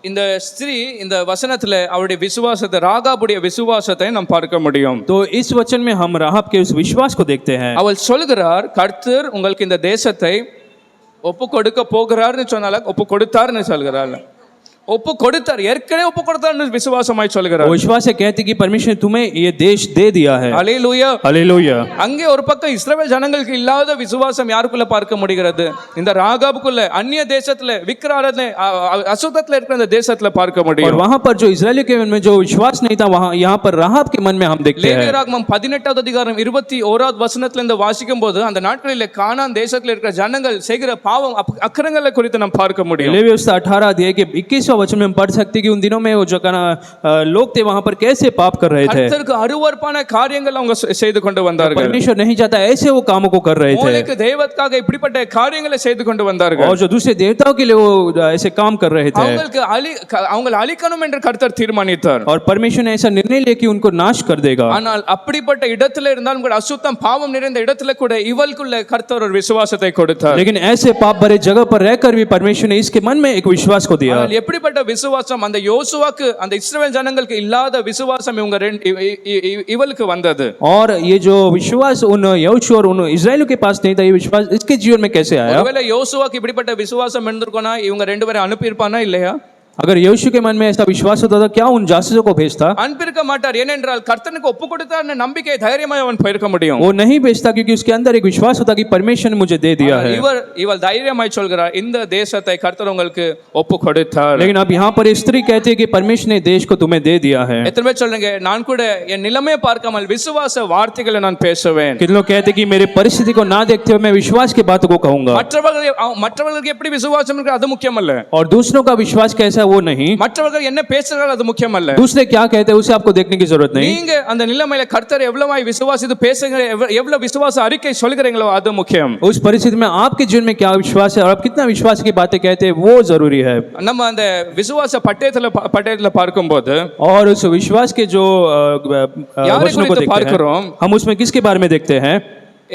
இந்த ஸ்திரீ இந்த வசனத்துல அவருடைய விசுவாசத்தை, ராகாபுடைய விசுவாசத்தை நாம் பார்க்க முடியும். तो इस वचन में हम राहाब के उस विश्वास को देखते हैं। அவள் சொல்கிறார், கர்த்தர் உங்களுக்கு இந்த தேசத்தை ஒப்பு கொடுக்க போகிறார்னு சொன்னால ஒப்பு கொடுத்தார்னு சொல்கிறாள். ஒப்பு கொடுத்தார், ஏற்கனவே ஒப்பு கொடுத்தார்னு விசுவாசமாய் சொல்கிறார். वो विश्वास से कहते कि परमेश्वर ने तुम्हें ये देश दे दिया है। ஹல்லேலூயா. हालेलुया। அங்கே ஒரு பக்கம் இஸ்ரவேல் ஜனங்களுக்கு இல்லாத விசுவாசம் யாருக்குள்ள பார்க்க முடிகிறது? இந்த ராகாபுக்குள்ள, அந்நிய தேசத்துல, விக்கிராரத்துல, அசுத்தத்துல இருக்கிற இந்த தேசத்துல பார்க்க और முடியும். वहां पर जो इस्राएलियों के मन में जो विश्वास नहीं था, वहां यहाँ पर राहाब के मन में हम देखते हैं। லேவியராகமம் 18வது அதிகாரம் 21வது வசனத்துல இருந்து வாசிக்கும் போது, அந்த நாட்களிலே கானான் தேசத்துல இருக்கிற ஜனங்கள் செய்கிற பாவம் அக்கிரங்களை குறித்து நாம் பார்க்க முடியும். लेवी व्यवस्था 18 अध्याय के 21वें वचन में हम पढ़ सकते हैं कि उन दिनों में वो जो लोग थे वहां पर कैसे पाप कर रहे थे। கர்த்தருக்கு அருவருப்பான காரியங்கள் அவங்க செய்து கொண்டு வந்தார்கள். परमेश्वर नहीं चाहता ऐसे वो कामों को कर रहे थे, மோலேக்கு தெய்வத்துக்காக இப்படிப்பட்ட காரியங்களை செய்து கொண்டு வந்தார்கள். और जो दूसरे देवताओं के लिए वो ऐसे काम कर रहे थे, அவங்களை அழிக்கணும் என்று கர்த்தர் தீர்மானித்தார். और परमेश्वर ने ऐसा निर्णय लिया कि उनको नाश कर देगा। ஆனால் அப்படிப்பட்ட இடத்துல இருந்தாலும் கூட, அசுத்தம் பாவம் நிறைந்த இடத்துல கூட, இவளுக்குள்ள கர்த்தர் ஒரு விசுவாசத்தை கொடுத்தார். लेकिन ऐसे पाप भरे जगह पर रहकर भी परमेश्वर ने इसके मन में एक विश्वास को दिया। எப்படிப்பட்ட விசுவாசம் அந்த யோசுவாக்கு, அந்த இஸ்ரவேல் ஜனங்களுக்கு இல்லாத விசுவாசம் இவளுக்கு வந்தது. और ये जो विश्वास उन यहोशू और उन इस्राएलियों के पास नहीं था, ये विश्वास इसके जीवन में कैसे आया? ஒருவேளை யோசுவாக்கு இப்படிப்பட்ட விசுவாசம் இருந்திருக்கும்னா இவங்க ரெண்டு பேரும் அனுப்பி இருப்பானா இல்லையா? अगर यहोशू के मन में ऐसा विश्वास होता तो क्या उन जासूसों को भेजता? அனுப்பியிருக்க மாட்டார். ஏனென்றால் கர்த்தனுக்கு ஒப்பு கொடுத்தார்னு நம்பிக்கை தைரியமாய் அவன் போயிருக்க முடியும். वो नहीं भेजता क्योंकि उसके अंदर एक विश्वास होता कि परमेश्वर ने मुझे दे दिया है। இவள் தைரியமாய் சொல்கிறார், இந்த தேசத்தை கர்த்தர் உங்களுக்கு ஒப்பு கொடுத்தார். लेकिन अब यहाँ पर स्त्री कहती है कि परमेश्वर ने देश को तुम्हें दे दिया है। எத்தனை பேர் சொல்றீங்க, நான் கூட என் நிலைமையை பார்க்காமல் விசுவாச வார்த்தைகளை நான் பேசுவேன். कितने लोग कहते हैं कि मेरे परिस्थिति को ना देखते हुए मैं विश्वास की बातों को कहूंगा। மற்றவர்களுக்கு எப்படி விசுவாசம் இருக்கு அது முக்கியம் அல்ல. और दूसरों का विश्वास कैसा है वो नहीं, மற்றவர்கள் என்ன பேசுகிறார்கள் அது முக்கியம் அல்ல. दूसरे क्या कहते हैं उसे आपको देखने की जरूरत नहीं, நீங்க அந்த நிலைமையில கர்த்தர் எவ்வளவாய் விசுவாசித்து பேசுகிற எவ்வளவு விசுவாச அறிக்கை சொல்கிறீங்களோ அது முக்கியம். उस परिस्थिति में आपके जीवन में क्या विश्वास है और आप कितना विश्वास की बातें कहते हैं वो जरूरी है. நம்ம அந்த விசுவாச பட்டயத்துல பார்க்கும்போது और उस विश्वास के जो यारे वचनों को குறித்து देखते हैं, பார்க்கிறோம். हम उसमें किसके बारे में देखते हैं?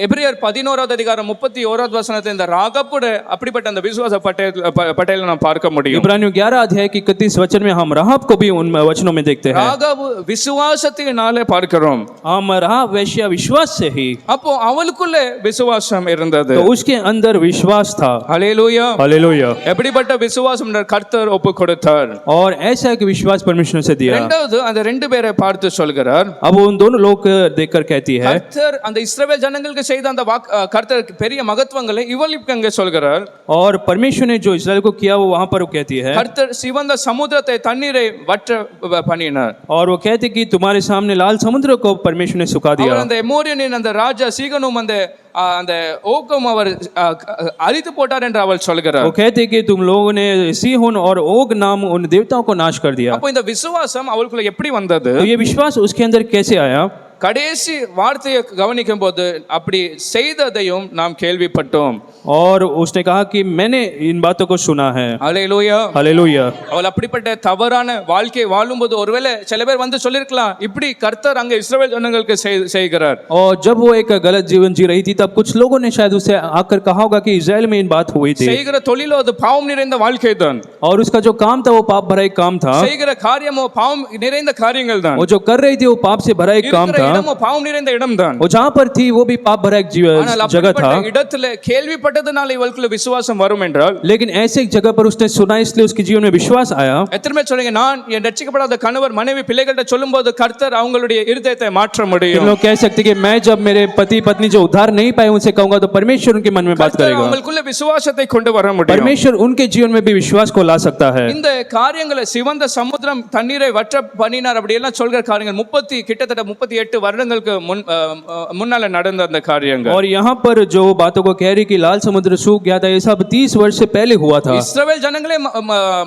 எபிரேயர் 11வது அதிகாரம் 31வது வசனத்தை இந்த ராகப்புட அப்படிப்பட்ட அந்த விசுவாச பட்டயல நாம் பார்க்க முடியும். इब्रानियों 11 अध्याय की 31 वचन में हम राहब को भी उन वचनों में देखते हैं. ராகப் விசுவாசத்தினாலே பார்க்கிறோம். हम राहब वेश्या विश्वास से ही, அப்போ அவளுக்குள்ள விசுவாசம் இருந்தது. तो उसके अंदर विश्वास था. ஹல்லேலூயா. हालेलुया. எப்படிப்பட்ட விசுவாசம் கர்த்தர் ஒப்பு கொடுத்தார். और ऐसा एक विश्वास परमेश्वर से दिया. இரண்டாவது அந்த ரெண்டு பேரை பார்த்து சொல்கிறார். अब उन दोनों लोग देखकर कहती है, கர்த்தர் அந்த இஸ்ரவேல் ஜனங்களுக்கு செய்த அந்த கர்த்தர் பெரிய மகத்துவங்களை இவளுக்கு அங்கே சொல்கிறார். और परमेश्वर ने जो इस्राएल को किया वो वहां पर वो कहती है, கர்த்தர் சிவந்த சமுத்திரத்தை தண்ணீரை வற்ற பண்ணினார். और वो कहती कि तुम्हारे सामने लाल समुद्र को परमेश्वर ने सुखा दिया. அவர் அந்த எமோரியனின் அந்த ராஜா சீகனும் அந்த ஓகம் அவர் அழித்து போட்டார் என்று அவள் சொல்கிறார். वो कहते कि तुम लोगों ने सीहोन और ओग नाम उन देवताओं को नाश कर दिया. அப்போ இந்த விசுவாசம் அவளுக்குள்ள எப்படி வந்தது? तो ये विश्वास उसके अंदर कैसे आया? கடைசி வார்த்தையை கவனிக்கும் போது அப்படி செய்ததையும் நாம் கேள்விப்பட்டோம். और उसने कहा कि मैंने इन बातों को सुना है. ஹல்லேலூயா. हालेलुया. அவள் அப்படிப்பட்ட தவறான வாழ்க்கை வாழும்போது ஒருவேளை சில பேர் வந்து சொல்லிருக்கலாம், இப்படி கர்த்தர் அங்க இஸ்ரவேல் ஜனங்களுக்கு செய்கிறார். और जब वो एक गलत जीवन जी रही थी तब कुछ लोगों ने शायद उसे आकर कहा होगा कि इजराइल में इन बात हुई थी. செய்கிற தொழிலோ அது பாவம் நிறைந்த வாழ்க்கை தான். और उसका जो काम था वो पाप भरा एक काम था. செய்கிற காரியமோ பாவம் நிறைந்த காரியங்கள் தான். वो जो कर रही थी वो पाप से भरा एक काम था. இடமோ பாவம் நிறைந்த இடம் தான். वो जहाँ पर थी वो भी पाप भरा एक जगह था. இடத்துல கேள்விப்பட்டதனால இவளுக்குள்ள விசுவாசம் வரும் என்றால், लेकिन ऐसे एक जगह पर उसने सुना इसलिए उसके जीवन में विश्वास आया. எத்தனை பேர் சொல்றீங்க, நான் என் ரட்சிக்கப்படாத கணவர் மனைவி பிள்ளைகள்ட்ட சொல்லும்போது கர்த்தர் அவங்களுடைய இருதயத்தை மாற்ற முடியும்? लोग कह सकते कि मैं जब मेरे पति पत्नी जो उद्धार नहीं पाए उनसे कहूंगा तो परमेश्वर उनके मन में बात करेगा. அவங்களுக்குள்ள விசுவாசத்தை கொண்டு வர முடியும். परमेश्वर उनके जीवन में भी विश्वास को ला सकता है. இந்த காரியங்களை சிவந்த சமுத்திரம் தண்ணீரை வற்ற பண்ணினார் அப்படி எல்லாம் சொல்கிற காரியங்கள் கிட்டத்தட்ட 38 வருடங்களுக்கு முன்னால நடந்த அந்த காரியங்கள். और यहाँ पर जो बातों को कह रही कि लाल समुद्र सूख गया था, ये सब 30 वर्ष से पहले हुआ था. இஸ்ரவேல் ஜனங்களே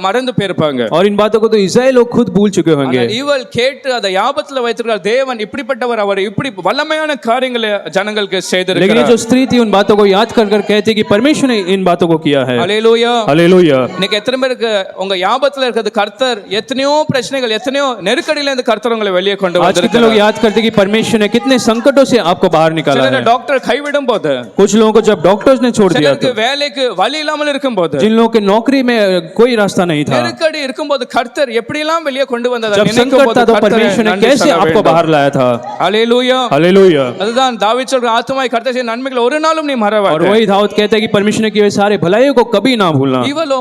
மறந்து போயிருப்பாங்க. और इन बातों को तो इस्राएल लोग खुद भूल चुके होंगे. இவள் கேட்டு அதை ஞாபகத்துல வைத்திருக்கிறார். தேவன் இப்படிப்பட்டவர், அவர் இப்படி வல்லமையான காரியங்களை ஜனங்களுக்கு செய்திருக்கிறார். लेकिन ये जो स्त्री थी उन बातों को याद कर कर कहती कि परमेश्वर ने इन बातों को किया है. ஹல்லேலூயா. हालेलुया. இன்னைக்கு எத்தனை பேருக்கு உங்க ஞாபகத்துல இருக்கிறது கர்த்தர் எத்தனையோ பிரச்சனைகள் எத்தனையோ நெருக்கடியில இருந்து கர்த்தர் உங்களை வெளியே கொண்டு आज कितने लोग याद करते कि परमेश्वर ने कितने संकटों से आपको बाहर निकाला है. டாக்டர் கைவிடும் போது, कुछ लोगों को जब डॉक्टर्स ने छोड़ दिया, சிலருக்கு வேலைக்கு வழி இல்லாமல் இருக்கும்போது, जिन लोगों के नौकरी में कोई रास्ता नहीं था, நெருக்கடி இருக்கும்போது கர்த்தர் எப்படி எல்லாம் வெளியே கொண்டு வந்ததை जब संकट था तो परमेश्वर ने कैसे आपको बाहर लाया था. ஹல்லேலூயா. हालेलुया. அதுதான் தாவீது சொல்ற, ஆத்துமாய் கர்த்தர் செய்த நன்மைகளை ஒரு நாளும் நீ மறவாதே. और वही दाऊद कहता है कि परमेश्वर ने किए हुए सारे भलाइयों को कभी ना भूलना. இவளோ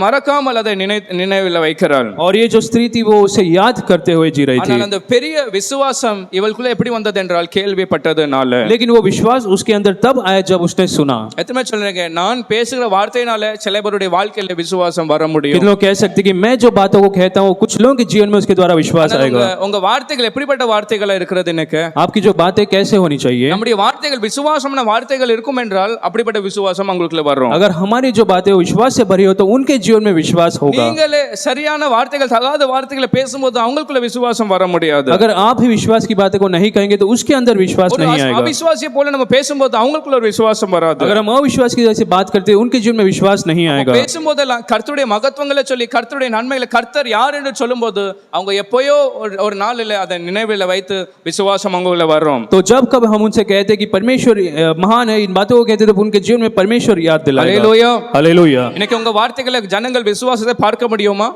மறக்காமல் அதை நினைவில் வைக்கிறாள். और ये जो स्त्री थी वो उसे याद करते हुए जी रही थी. ஆனால் அந்த பெரிய விசுவாசம் இவளுக்குள்ள எப்படி வந்தது என்றால் கேள்விப்பட்டதுனால. लेकिन वो विश्वास उसके अंदर तब आया जब उसने सुना. எத்தனை பேர் சொல்றீங்க, நான் பேசுகிற வார்த்தையினால சில பேருடைய வாழ்க்கையில விசுவாசம் வர முடியும்? कितने लोग कह सकते कि मैं जो बातों को कहता हूँ कुछ लोगों के जीवन में उसके द्वारा विश्वास आएगा. உங்க வார்த்தைகள் எப்படிப்பட்ட வார்த்தைகளா இருக்கிறது? எனக்கு आपकी जो बातें कैसे होनी चाहिए? நம்முடைய வார்த்தைகள் விசுவாசமான வார்த்தைகள் இருக்கும் என்றால் அப்படிப்பட்ட விசுவாசம் உங்களுக்குள்ள வரும். अगर हमारी जो बातें विश्वास से भरी हो तो उनके जीवन में विश्वास होगा. நீங்களே சரியான வார்த்தைகள் தகாத வார்த்தைகளை பேசும்போது அவங்களுக்குள்ள விசுவாசம் வர முடியாது. अगर आप ही विश्वास की बातें को नहीं कहेंगे तो उसके अंदर विश्वास नहीं आएगा. अविश्वासी போல நம்ம பேசும்போது அவங்களுக்குள்ள ஒரு விசுவாசம் வராது. अगर हम अविश्वास की जैसे बात करते हैं उनके जीवन में विश्वास नहीं आएगा. பேசும்போதெல்லாம் கர்த்தருடைய மகத்துவங்களை சொல்லி கர்த்தருடைய நன்மைகளை கர்த்தர் யார் என்று சொல்லும்போது அவங்க எப்போயோ ஒரு நாளில் அதை நினைவில் வைத்து விசுவாசம் அவங்களுக்குள்ள வரும். तो जब कब हम उनसे कहते हैं कि परमेश्वर महान है, इन बातों को कहते हैं तो उनके जीवन में परमेश्वर याद दिलाएगा. हालेलुया. हालेलुया. இன்னைக்கு உங்க வார்த்தைகளை ஜனங்கள் விசுவாசத்தை பார்க்க முடியுமா?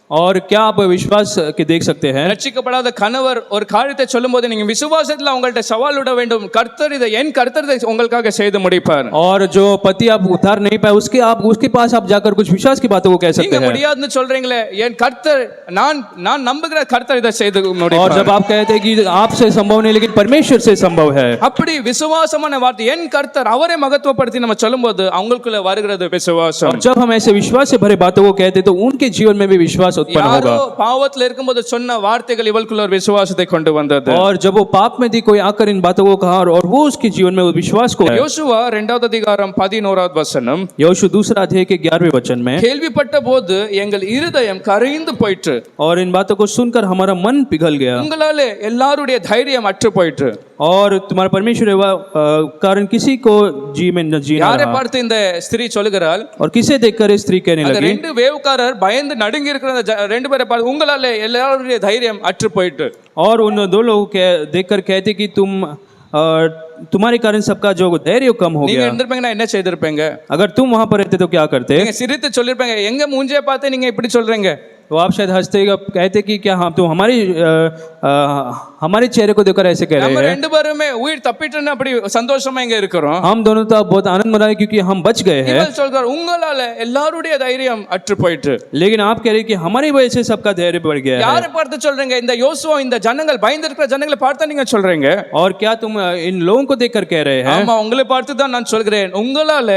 और क्या आप विश्वास के देख सकते हैं? ரட்சிக்கப்படாத கணவர் ஒரு காரியத்தை சொல்லும்போது நீங்க விசுவாசத்துல அவங்கள்ட்ட சவால் விட வேண்டும். கர்த்தர் இதை என் கர்த்தர் இதை உங்களுக்காக செய்து முடிப்பார். और जो पति आप उद्धार नहीं पाए उसके पास आप जाकर कुछ विश्वास की बातों को कह सकते हैं. நீங்க முடியாதுன்னு சொல்றீங்களே, என் கர்த்தர் நான் நம்புகிற கர்த்தர் இதை செய்து முடிப்பார். और जब आप कहते हैं कि आपसे संभव नहीं लेकिन परमेश्वर से संभव है, அப்படி விசுவாசமான வார்த்தை என் கர்த்தர் அவரை மகத்துவப்படுத்தி நம்ம சொல்லும்போது அவங்களுக்குள்ள வருகிறது விசுவாசம். और जब हम ऐसे विश्वास से भरे बातों को कहते हैं तो उनके जीवन में भी विश्वास उत्पन्न யாரோ होगा। பாவத்துல இருக்கும்போது சொன்ன வார்த்தைகள் இவளுக்குள்ள ஒரு விசுவாசத்தை கொண்டு வந்தது. और जब वो पाप में थी कोई आकर इन बातों को कहा और वो उसके जीवन में उस विश्वास को யோசுவா 2வது அதிகாரம் 11வது வசனம், यहोशू दूसरा अध्याय के 11वें वचन में, கேள்விப்பட்ட போது எங்கள் இருதயம் கரைந்து போயிற்று, और इन बातों को सुनकर हमारा मन पिघल गया உங்களாலே எல்லாருடைய தைரியம் அற்று போயிற்று. और तुम्हारा परमेश्वर कारण किसी को जी में न जीना யாரை रहा। பார்த்து இந்த ஸ்திரீ சொல்லுகிறாள்? और किसे देखकर ये स्त्री कहने அந்த लगी, ரெண்டு வேவுக்காரர் பயந்து நடுங்கி இருக்கிற அந்த ரெண்டு பேரை பார்த்து உங்களாலே எல்லாருடைய தைரியம் அற்று போயிட்டு. और उन दो लोगों के देखकर कहते कि तुम्हारे कारण सबका जो धैर्य कम हो நீங்க गया। இருந்திருப்பீங்கன்னா என்ன செய்திருப்பீங்க? अगर तुम वहां पर रहते तो क्या करते? நீங்க சிரித்து சொல்லிருப்பீங்க, எங்க மூஞ்சியை பார்த்து நீங்க இப்படி சொல்றீங்க? तो आप शायद हंसते कहते कि क्या हम तुम हमारे चेहरे को देखकर ऐसे कह நம்ம रहे हैं। ரெண்டு பேருமே உயிர் தப்பிட்டுன்னு அப்படி சந்தோஷமா இங்க இருக்கிறோம். हम दोनों तो बहुत आनंद मना रहे क्योंकि हम बच गए हैं। இவள் சொல்றார் உங்களால எல்லாருடைய தைரியம் அற்று போயிட்டு. लेकिन आप कह रहे हैं कि हमारी वजह से सबका धैर्य बढ़ गया है। யாரை பார்த்து சொல்றீங்க? இந்த யோசுவா இந்த ஜனங்கள் பயந்து இருக்கிற ஜனங்களை பார்த்து நீங்க சொல்றீங்க? और क्या तुम इन लोगों को देखकर कह रहे हैं? ஆமா, உங்களை பார்த்து தான் நான் சொல்கிறேன், உங்களால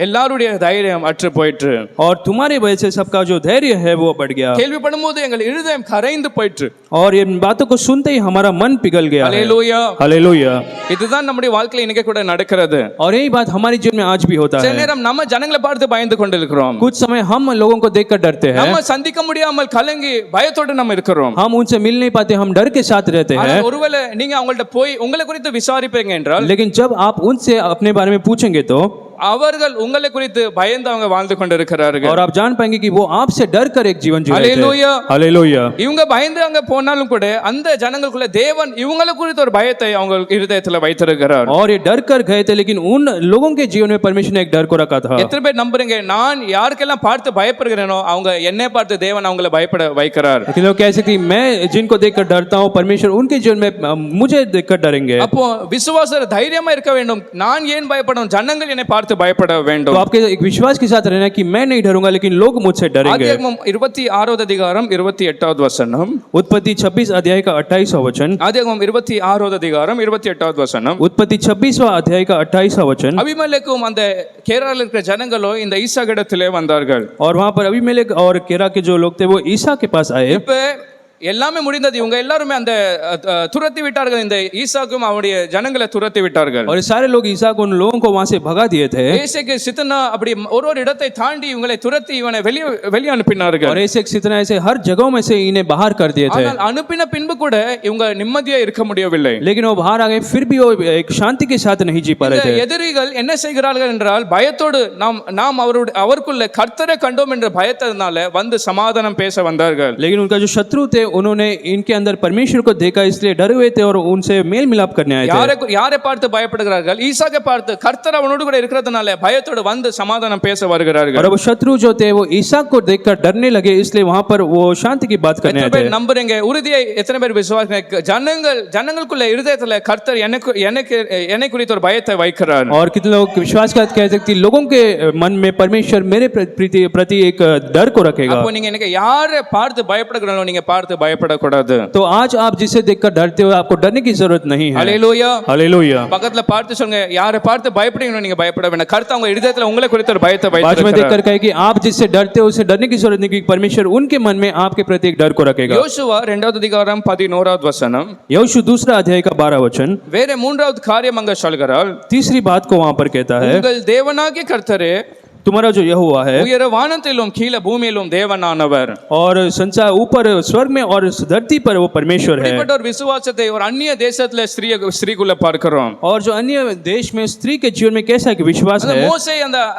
எல்லாருடைய தைரியம் அற்று போயிட்டு. और तुम्हारी वजह से सबका जो धैर्य है वो बढ़ गया। கேள்விப்படும்போது எங்கள் இருதயம் கரைந்து போயிட்டு. और इन बातों को सुनते ही हमारा मन पिघल गया है। ஹல்லேலூயா. हालेलुया। இதுதான் நம்முடைய வாழ்க்கையில இன்னைக்கு கூட நடக்கிறது. और यही बात हमारे जीवन में आज भी होता சில है। நேரம் நம்ம ஜனங்களை பார்த்து பயந்து கொண்டிருக்கிறோம். कुछ समय हम लोगों को देखकर डरते हैं। நம்ம சந்திக்க முடியாமல் கலங்கி பயத்தோடு நம்ம இருக்கிறோம். हम उनसे मिल नहीं पाते, हम डर के साथ रहते हैं। ஆனால் ஒருவேளை நீங்க அவங்கள்ட்ட போய் உங்களை குறித்து விசாரிப்பீங்க என்றால், लेकिन जब आप उनसे अपने बारे में पूछेंगे तो அவர்கள் உங்களை குறித்து பயந்து அவங்க வாழ்ந்து கொண்டிருக்கிறார்கள். और आप जान पाएंगे कि वो आपसे डर कर एक जीवन जी रहे थे। ஹல்லேலூயா. हालेलुया। இவங்க பயந்து அங்க போனாலும் கூட அந்த ஜனங்களுக்குள்ள தேவன் இவங்களை குறித்து ஒரு பயத்தை அவங்க இருதயத்துல வைத்திருக்கிறார். और ये डर कर गए थे, लेकिन उन लोगों के जीवन में परमेश्वर ने एक डर को रखा था। எத்தனை பேர் நம்புறீங்க? நான் யாருக்கெல்லாம் பார்த்து பயப்படுகிறேனோ அவங்க என்னை பார்த்து தேவன் அவங்களை பயப்பட வைக்கிறார். लेकिन लोग कह सकते हैं मैं जिनको देखकर डरता हूँ परमेश्वर उनके जीवन में मुझे देखकर डरेंगे। அப்போ விசுவாச தைரியமா இருக்க வேண்டும். நான் ஏன் பயப்படணும்? ஜனங்கள் என்னை பார்த்து பயப்பட तो வேண்டும். आपके एक विश्वास के साथ रहना कि मैं नहीं डरूंगा लेकिन लोग मुझसे डरेंगे। ஆதியாகமம் 26வது அதிகாரம் 28வது வசனம். उत्पत्ति 26 अध्याय का 28वां वचन। ஆதியாகமம் 26வது அதிகாரம் 28வது வசனம். उत्पत्ति 26वां अध्याय का 28वां वचन। அபிமெலேக்கும் அந்த கேரால இருக்கிற ஜனங்களோ இந்த ஈசாக்கிடத்திலே வந்தார்கள். और वहां पर अबीमेलेक और केरा के जो लोग थे वो ईसा के पास आए। இப்ப எல்லாமே முடிந்தது. இவங்க எல்லாருமே அந்த துரத்தி விட்டார்கள். இந்த ஈசாக்கும் அவருடைய ஜனங்களை துரத்தி விட்டார்கள். और सारे लोग ईसा को उन लोगों को वहां से भगा दिए थे। ஏசேக்கு சித்தனா அப்படி ஒரு இடத்தை தாண்டி இவங்களை துரத்தி இவனை வெளியே அனுப்பினார்கள். और ऐसे कितना ऐसे हर जगहों में से इन्हें बाहर कर दिए थे। ஆனால் அனுப்பின பின்பு கூட இவங்க நிம்மதியா இருக்க முடியவில்லை. लेकिन वो बाहर आ गए फिर भी वो एक शांति के साथ नहीं जी पा रहे थे। எதிரிகள் என்ன செய்கிறார்கள் என்றால் பயத்தோடு நாம் அவருக்குள்ள கர்த்தரை கண்டோம் என்ற பயத்தினால வந்து சமாதானம் பேச வந்தார்கள். लेकिन उनका जो शत्रु थे उन्होंने इनके अंदर परमेश्वर को देखा इसलिए डरे हुए थे और उनसे मेल मिलाप करने आए थे। யாரை பார்த்து பயப்படுகிறார்கள்? ஈசாக்கை பார்த்து கர்த்தர் அவனோடு கூட இருக்கிறதுனால பயத்தோடு வந்து சமாதானம் பேச வருகிறார்கள். और वो शत्रु जो थे वो ईसा को देखकर डरने लगे इसलिए वहां पर वो शांति की बात करने आए थे। நம்புறீங்க? உறுதியை எத்தனை பேர் விசுவாசிக்கிறீங்க? ஜனங்களுக்குள்ள இருதயத்துல கர்த்தர் என்னை குறித்து ஒரு பயத்தை வைக்கிறார். और कितने लोग विश्वास कह सकते हैं लोगों के मन में परमेश्वर मेरे प्रति एक डर को रखेगा। அப்போ நீங்க எனக்கு யாரை பார்த்து பயப்படுகிறீங்களோ நீங்க பார்த்து பயப்படக்கூடாது. तो आज आप जिसे देखकर डरते हो आपको डरने की जरूरत नहीं है। ஹல்லேலூயா. हालेलुया। பக்கத்துல பார்த்து சொல்லுங்க, யாரை பார்த்து பயப்படுறீங்களோ நீங்க பயப்பட வேண்டாம். கர்த்தர் உங்க இருதயத்துல உங்களை குறித்து ஒரு பயத்தை बाद में வைத்திருக்கிறார். देखकर कहे कि आप जिससे डरते हो उसे डरने की जरूरत नहीं क्योंकि परमेश्वर उनके मन में आपके प्रति एक डर को रखेगा। யோசுவா 2வது அதிகாரம் 11வது வசனம். यहोशू दूसरा अध्याय का 12 वचन। வேற 3வது காரியம் அங்க சொல்கிறார். तीसरी बात को वहां पर कहता है உங்கள் தேவனாகிய கர்த்தரே तुम्हारा जो यहोवा है உயர வானத்திலும் கீழே பூமியிலும் தேவனானவர். और संसार ऊपर स्वर्ग में और धरती पर वो परमेश्वर है। இப்படிப்பட்ட ஒரு விசுவாசத்தை ஒரு அந்நிய தேசத்துல ஸ்திரீக்குள்ள பார்க்கிறோம். और जो अन्य देश में स्त्री के जीवन में कैसा एक विश्वास है।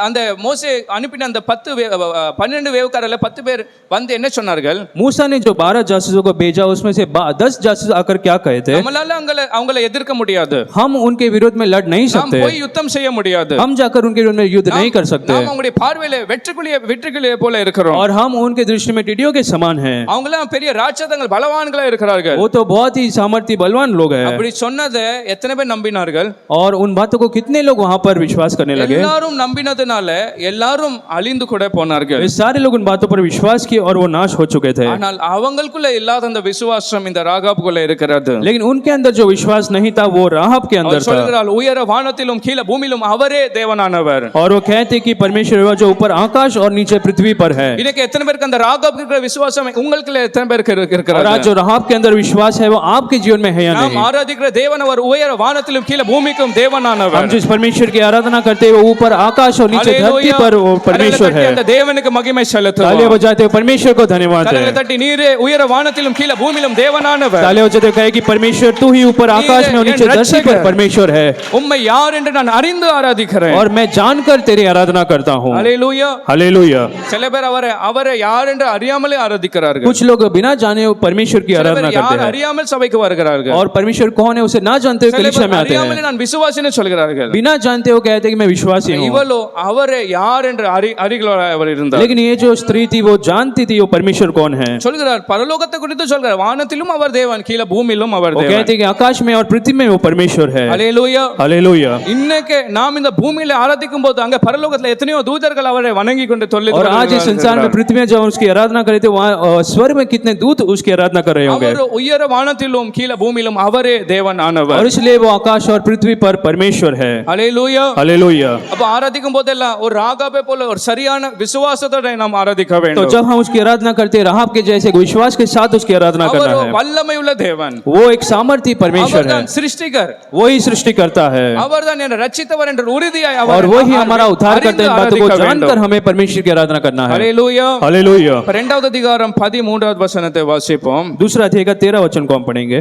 அந்த மோசே அனுப்பின அந்த 12 வேவுக்காரர்ல 10 பேர் வந்து என்ன சொன்னார்கள்? मूसा ने जो 12 जासूसों को भेजा उसमें से 10 जासूस आकर क्या कहे थे? நம்மளால அவங்களை எதிர்க்க முடியாது. हम उनके विरोध में लड़ नहीं நாம் सकते। போய் யுத்தம் செய்ய முடியாது. हम जाकर उनके विरोध में युद्ध नहीं कर सकते। அவங்களுடைய பார்வையில வெற்றுக்கிளியே போல இருக்கிறோம். और हम उनके दृष्टि में टिड्डियों के समान हैं। அவங்களாம் பெரிய ராட்சதங்கள் பலவான்களா இருக்கிறார்கள். वो तो बहुत ही सामर्थ्य बलवान लोग हैं। அப்படி சொன்னதை எத்தனை பேர் நம்பினார்கள்? और उन बातों को कितने लोग वहां पर विश्वास करने लगे? எல்லாரும் நம்பினதுனால எல்லாரும் அழிந்து கூட போனார்கள். वे सारे लोग उन बातों पर विश्वास किए और वो नाश हो चुके थे। ஆனால் அவங்களுக்குள்ள இல்லாத அந்த விசுவாசம் இந்த ராகாபுக்குள்ள இருக்கிறது. लेकिन उनके अंदर जो विश्वास नहीं था वो राहाब के अंदर था। சொல்கிறாள், உயர வானத்திலும் கீழே பூமியிலும் அவரே தேவனானவர். और वो कहते कि परमेश्वर परमेश्वर होगा जो ऊपर आकाश और नीचे पृथ्वी पर है। இன்னைக்கு எத்தனை பேருக்கு அந்த ராகாபுக்கு இருக்கிற விசுவாசம் உங்களுக்கு எத்தனை பேருக்கு और இருக்கிறது? आज जो राहाब के अंदर विश्वास है वो आपके जीवन में है या நாம் नहीं? ஆராதிக்கிற தேவன் அவர் உயர வானத்திலும் கீழே பூமிக்கும் हम தேவனானவர். जिस परमेश्वर की आराधना करते हैं वो ऊपर आकाश और नीचे धरती ஹalleluya. पर वो परमेश्वर है। அந்த தேவனுக்கு மகிமை செலுத்துவோம். तालियां बजाते हुए परमेश्वर को धन्यवाद கரங்களை है। தட்டி நீரே உயர வானத்திலும் கீழே பூமியிலும் தேவனானவர். तालियां बजाते हुए कहे कि परमेश्वर तू ही ऊपर आकाश में और नीचे धरती पर परमेश्वर है உம்மை யார் என்று நான் அறிந்து ஆராதிக்கிறேன். और मैं जानकर तेरी आराधना करता हूँ। ஹalleluya. हालेलुया। சில பேர் அவரை யார் என்று அறியாமலே ஆராதிக்கிறார்கள். कुछ लोग बिना जाने परमेश्वर की சில आराधना பேர் करते யார் हैं அறியாமல் சபைக்கு வருகிறார்கள். और परमेश्वर कौन है उसे ना जानते हुए சில कलीसिया में பேர் आते அறியாமலே हैं। நான் விசுவாசின்னு சொல்கிறார்கள். बिना जानते हुए कहते हैं कि मैं विश्वासी हूँ। இவளோ அவரை யார் என்று அறிகளோட அவர் இருந்தார். लेकिन ये जो स्त्री थी वो जानती थी वो परमेश्वर कौन है। சொல்கிறார் பரலோகத்தை குறித்து சொல்கிறார். வானத்திலும் அவர் தேவன் கீழே பூமியிலும் அவர் वो தேவன். कहते हैं कि आकाश में और पृथ्वी में वो परमेश्वर है। ஹalleluya. हालेलुया। இன்னைக்கு நாம் இந்த பூமியில ஆராதிக்கும் போது அங்க பரலோகத்துல எத்தனையோ தூதர்கள் அவரை வணங்கி கொண்டு தொல்லை और आज इस संसार में पृथ्वी में जब हम उसकी आराधना करे थे वहाँ स्वर्ग में कितने दूत उसकी आराधना कर रहे होंगे। அவர் உயர வானத்திலும் கீழே பூமியிலும் அவரே தேவன் ஆனவர். और इसलिए वो आकाश और पृथ्वी पर परमेश्वर है। ஹalleluya. हालेलुया। அப்ப ஆராதிக்கும் போதெல்லாம் ஒரு ராகாபே போல ஒரு சரியான விசுவாசத்தோட நாம் ஆராதிக்க तो வேண்டும். जब हम उसकी आराधना करते हैं राहाब के जैसे विश्वास के साथ उसकी आराधना அவர் करना है। வல்லமை உள்ள தேவன். वो एक सामर्थी परमेश्वर है, அவர்தான் சிருஷ்டிகர். वो ही सृष्टि करता है அவர்தான் என்னை ரட்சித்தவர் என்ற உறுதியாய் और वो ही हमारा उद्धार करते हैं। इन बातों को जानकर हमें परमेश्वर की आराधना करना है। ஹalleluya. हालेलुया। இரண்டாவது அதிகாரம் 13வது வசனத்தை வாசிப்போம். दूसरा अध्याय का 13 वचन को हम पढ़ेंगे।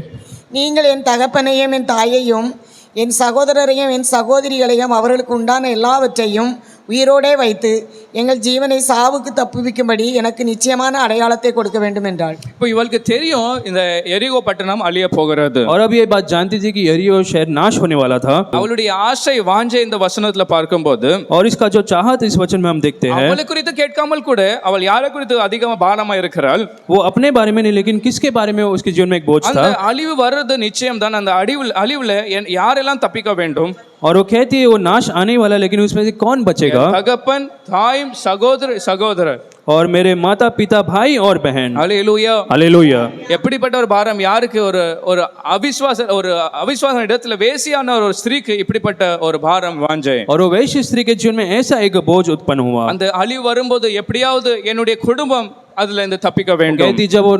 நீங்கள் என் தகப்பனையும் என் தாயையும் என் சகோதரரையும் என் சகோதரிகளையும் அவர்களுக்கு உண்டான எல்லாவற்றையும் உயிரோடே வைத்து எங்கள் ஜீவனை சாவுக்கு தப்புவிக்கும்படி எனக்கு நிச்சயமான அடையாளத்தை கொடுக்க வேண்டும் என்றாள். இப்போ இவளுக்கு தெரியும் இந்த எரிகோ பட்டணம் அழிய போகிறது. और अब ये बात जानती थी कि यरीहो शहर नाश होने वाला था। அவளுடைய ஆசை வாஞ்சை இந்த வசனத்துல பார்க்கும்போது और इसका जो चाहत इस वचन में हम देखते हैं அவளை குறித்து கேட்காமல் கூட அவள் யாரை குறித்து அதிகமா பாரமா இருக்கிறாள். वो अपने बारे में नहीं लेकिन किसके बारे में उसके जीवन में एक बोझ அந்த था। அழிவு வர்றது நிச்சயம் தான். அந்த அழிவுல யாரெல்லாம் தப்பிக்க வேண்டும்? और वो कहती है वो नाश आने वाला लेकिन उसमें से कौन बचेगा। தகப்பன் தாயும் சகோதரர் और मेरे माता पिता भाई और बहन। ஹalleluya. हालेलुया। எப்படிப்பட்ட ஒரு பாரம் யாருக்கு? ஒரு அவிசுவாச இடத்துல வேசியான ஒரு ஸ்திரீக்கு இப்படிப்பட்ட ஒரு பாரம் வாஞ்சை. और वो वैश्य स्त्री के जीवन में ऐसा एक बोझ उत्पन्न हुआ। அந்த அழிவு வரும்போது எப்படியாவது என்னுடைய குடும்பம் அதுல இருந்து தப்பிக்க வேண்டும். कहती जब वो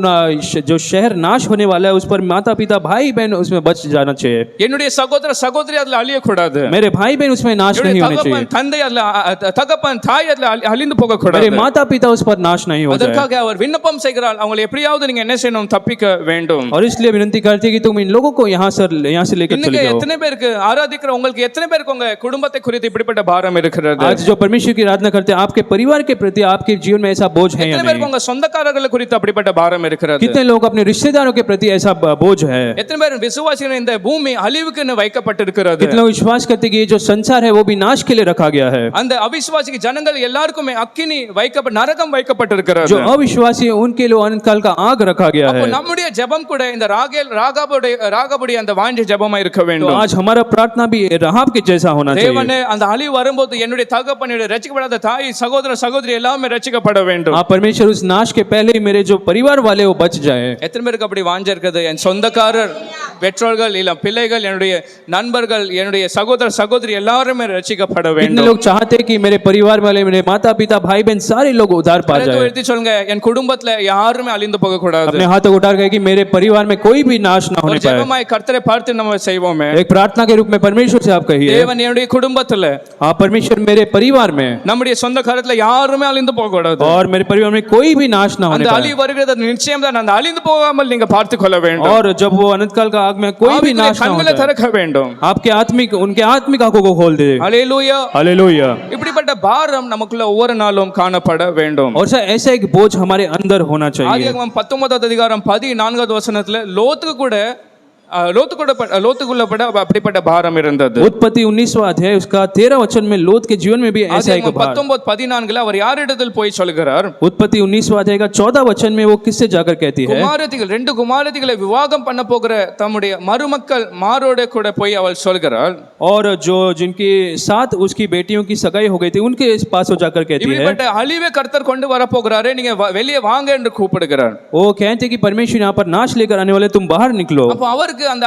जो शहर नाश होने वाला है उस पर माता पिता भाई बहन उसमें बच जाना चाहिए। என்னுடைய சகோதர சகோதரி அதுல அழிய கூடாது. मेरे भाई बहन उसमें नाश नहीं होने चाहिए। தந்தை அதுல தகப்பன் தாய் அதுல அழிந்து போக मेरे கூடாது. माता पिता उस पर नाश नहीं हो जाए। அதற்காக அவர் விண்ணப்பம் செய்கிறார். அவங்களை எப்படியாவது நீங்க என்ன செய்யணும்? தப்பிக்க வேண்டும். और इसलिए विनती करती है कि तुम इन लोगों को यहाँ से लेकर चले जाओ। எத்தனை பேருக்கு ஆராதிக்கிற உங்களுக்கு எத்தனை பேருக்கு உங்க குடும்பத்தை குறித்து இப்படிப்பட்ட பாரம் இருக்கிறது? आज जो परमेश्वर की आराधना करते हैं आपके परिवार के प्रति आपके जीवन में ऐसा बोझ है या எத்தனை नहीं। பேருக்கு உங்க சொந்தக்காரர்களை குறித்து அப்படிப்பட்ட பாரம் இருக்கிறது? कितने लोग अपने रिश्तेदारों के प्रति ऐसा बोझ है। எத்தனை பேர் விசுவாசிகள் இந்த பூமி அழிவுக்கு வைக்கப்பட்டிருக்கிறது? कितने लोग विश्वास करते हैं कि ये जो संसार है वो भी नाश के लिए रखा गया है। அந்த அவிசுவாசிக்கு ஜனங்கள் எல்லாருக்குமே அக்கினி நரகம் வைக்கப்பட்டிருக்கிறது. जो अविश्वासी है उनके लिए अनंत काल का आग रखा गया है। அப்ப நம்முடைய ஜெபம் கூட இந்த ராகாபுடைய அந்த வாஞ்சை ஜெபமா இருக்க तो வேண்டும். आज हमारा प्रार्थना भी राहाब के जैसा होना चाहिए। தேவனே அந்த அழிவு வரும்போது என்னுடைய தகப்பன் என்னுடைய ரட்சிக்கப்படாத தாய் சகோதரி எல்லாமே ரட்சிக்கப்பட வேண்டும். आप परमेश्वर उस नाश के पहले ही मेरे जो परिवार वाले वो बच जाए। எத்தனை பேருக்கு அப்படி வாஞ்சை இருக்குது? என் சொந்தக்காரர் பெற்றோர்கள் இல்ல பிள்ளைகள் என்னுடைய நண்பர்கள் என்னுடைய சகோதரி எல்லாருமே ரட்சிக்கப்பட कितने வேண்டும். लोग चाहते हैं कि मेरे परिवार वाले मेरे माता पिता भाई बहन सारे लोग उद्धार पा जाए। எடுத்து சொல்லுங்க, என் குடும்பத்துல யாருமே அழிந்து போக கூடாது. अपने हाथों को उठाकर कहे कि मेरे परिवार में कोई भी नाश ना होने ஒரு पाए। ஜெபமாய் கர்த்தரை பார்த்து நம்ம செய்வோமே. एक प्रार्थना के रूप में परमेश्वर से आप कहिए, தேவன் என்னுடைய குடும்பத்துல आप परमेश्वर मेरे परिवार में நம்முடைய சொந்தக்காரத்துல யாருமே அழிந்து போக கூடாது. और मेरे परिवार में कोई भी नाश ना होने அந்த पाए। அழிவு வருகிறது நிச்சயம் தான். அந்த அழிந்து போகாமல் நீங்க பார்த்துக் கொள்ள வேண்டும். और जब वो अनंत काल का आग में कोई भी नाश ना கண்களை होता है திறக்க வேண்டும். आपके उनके आत्मिक आंखों को खोल दे। ஹalleluya. हालेलुया। இப்படிப்பட்ட பாரம் நமக்குள்ள ஒவ்வொரு நாளும் காணப்பட வேண்டும். और सर ऐसा एक बोझ हमारे अंदर होना चाहिए। ஆதியாகமம் 19வது அதிகாரம் 14வது வசனத்துல லோத்துக்குள்ள அப்படிப்பட்ட பாரம் இருந்தது. उत्पत्ति 19वां अध्याय उसका 13 वचन में लोत के जीवन में भी ऐसा एक भार। 19:14 அவர் யாரிடத்தில் போய் சொல்கிறார்? उत्पत्ति 19वां अध्याय का 14 वचन में वो किससे जाकर कहती है? ரெண்டு குமாரத்திகளை விவாகம் பண்ண போகிற தம்முடைய மருமக்கள் மாரோட கூட போய் அவள் சொல்கிறாள். और जो जिनके साथ उसकी बेटियों की सगाई हो गई थी उनके पास वो जाकर कहती है, இப்படிப்பட்ட அழிவை கர்த்தர் கொண்டு வர போகிறாரே, நீங்க வெளியே வாங்க என்று கூப்பிடுகிறார். वो कहते कि परमेश्वर यहाँ पर नाश लेकर आने वाले, तुम बाहर निकलो। அப்ப அவருக்கு அவனுக்கு அந்த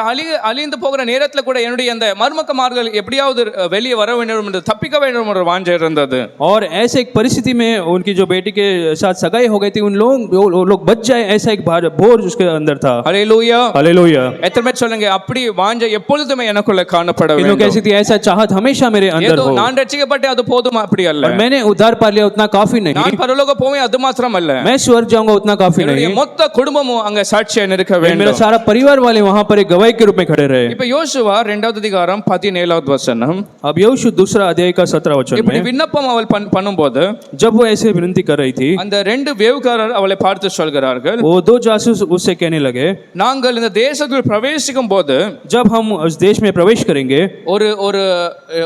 அழிந்து போகிற நேரத்துல கூட என்னுடைய அந்த மர்மக்கமார்கள் எப்படியாவது வெளியே வர வேண்டும் என்று தப்பிக்க வேண்டும் என்ற வாஞ்சை இருந்தது. और ऐसे एक परिस्थिति में उनकी जो बेटी के साथ सगाई हो गई थी, वो लोग बच जाए, ऐसा एक बोझ उसके अंदर था. ஹல்லேலூயா. हालेलुया. எத்தனை பேர் சொல்லுங்க அப்படி வாஞ்சை எப்பொழுதுமே எனக்குள்ள காணப்பட इन लोग வேண்டும். कहती थी ऐसा चाहत हमेशा मेरे अंदर ஏதோ हो, நான் ரட்சிக்கப்பட்டே அது போதும் அப்படி அல்ல. और मैंने उद्धार पा लिया उतना काफी नहीं, நான் பரலோக போவேன் அது மாத்திரம் அல்ல. मैं स्वर्ग जाऊंगा उतना काफी என்னுடைய नहीं. மொத்த குடும்பமும் அங்க சாட்சியா நிற்க मेरा வேண்டும். सारा परिवार वाले वहां पर एक गवाही के रूप में खड़े रहे. இப்ப யோசுவா 2வது அதிகாரம் 17வது வசனம். अब यहोशू दूसरा अध्याय का 17 वचन இப்படி में விண்ணப்பம் அவள் பண்ணும்போது जब वो ऐसे विनती कर रही थी, அந்த ரெண்டு வேவுக்காரர் அவளை பார்த்து சொல்கிறார்கள், वो दो जासूस उससे कहने लगे, நாங்கள் இந்த தேசத்தில் பிரவேசிக்கும் போது जब हम उस देश में प्रवेश करेंगे, ஒரு ஒரு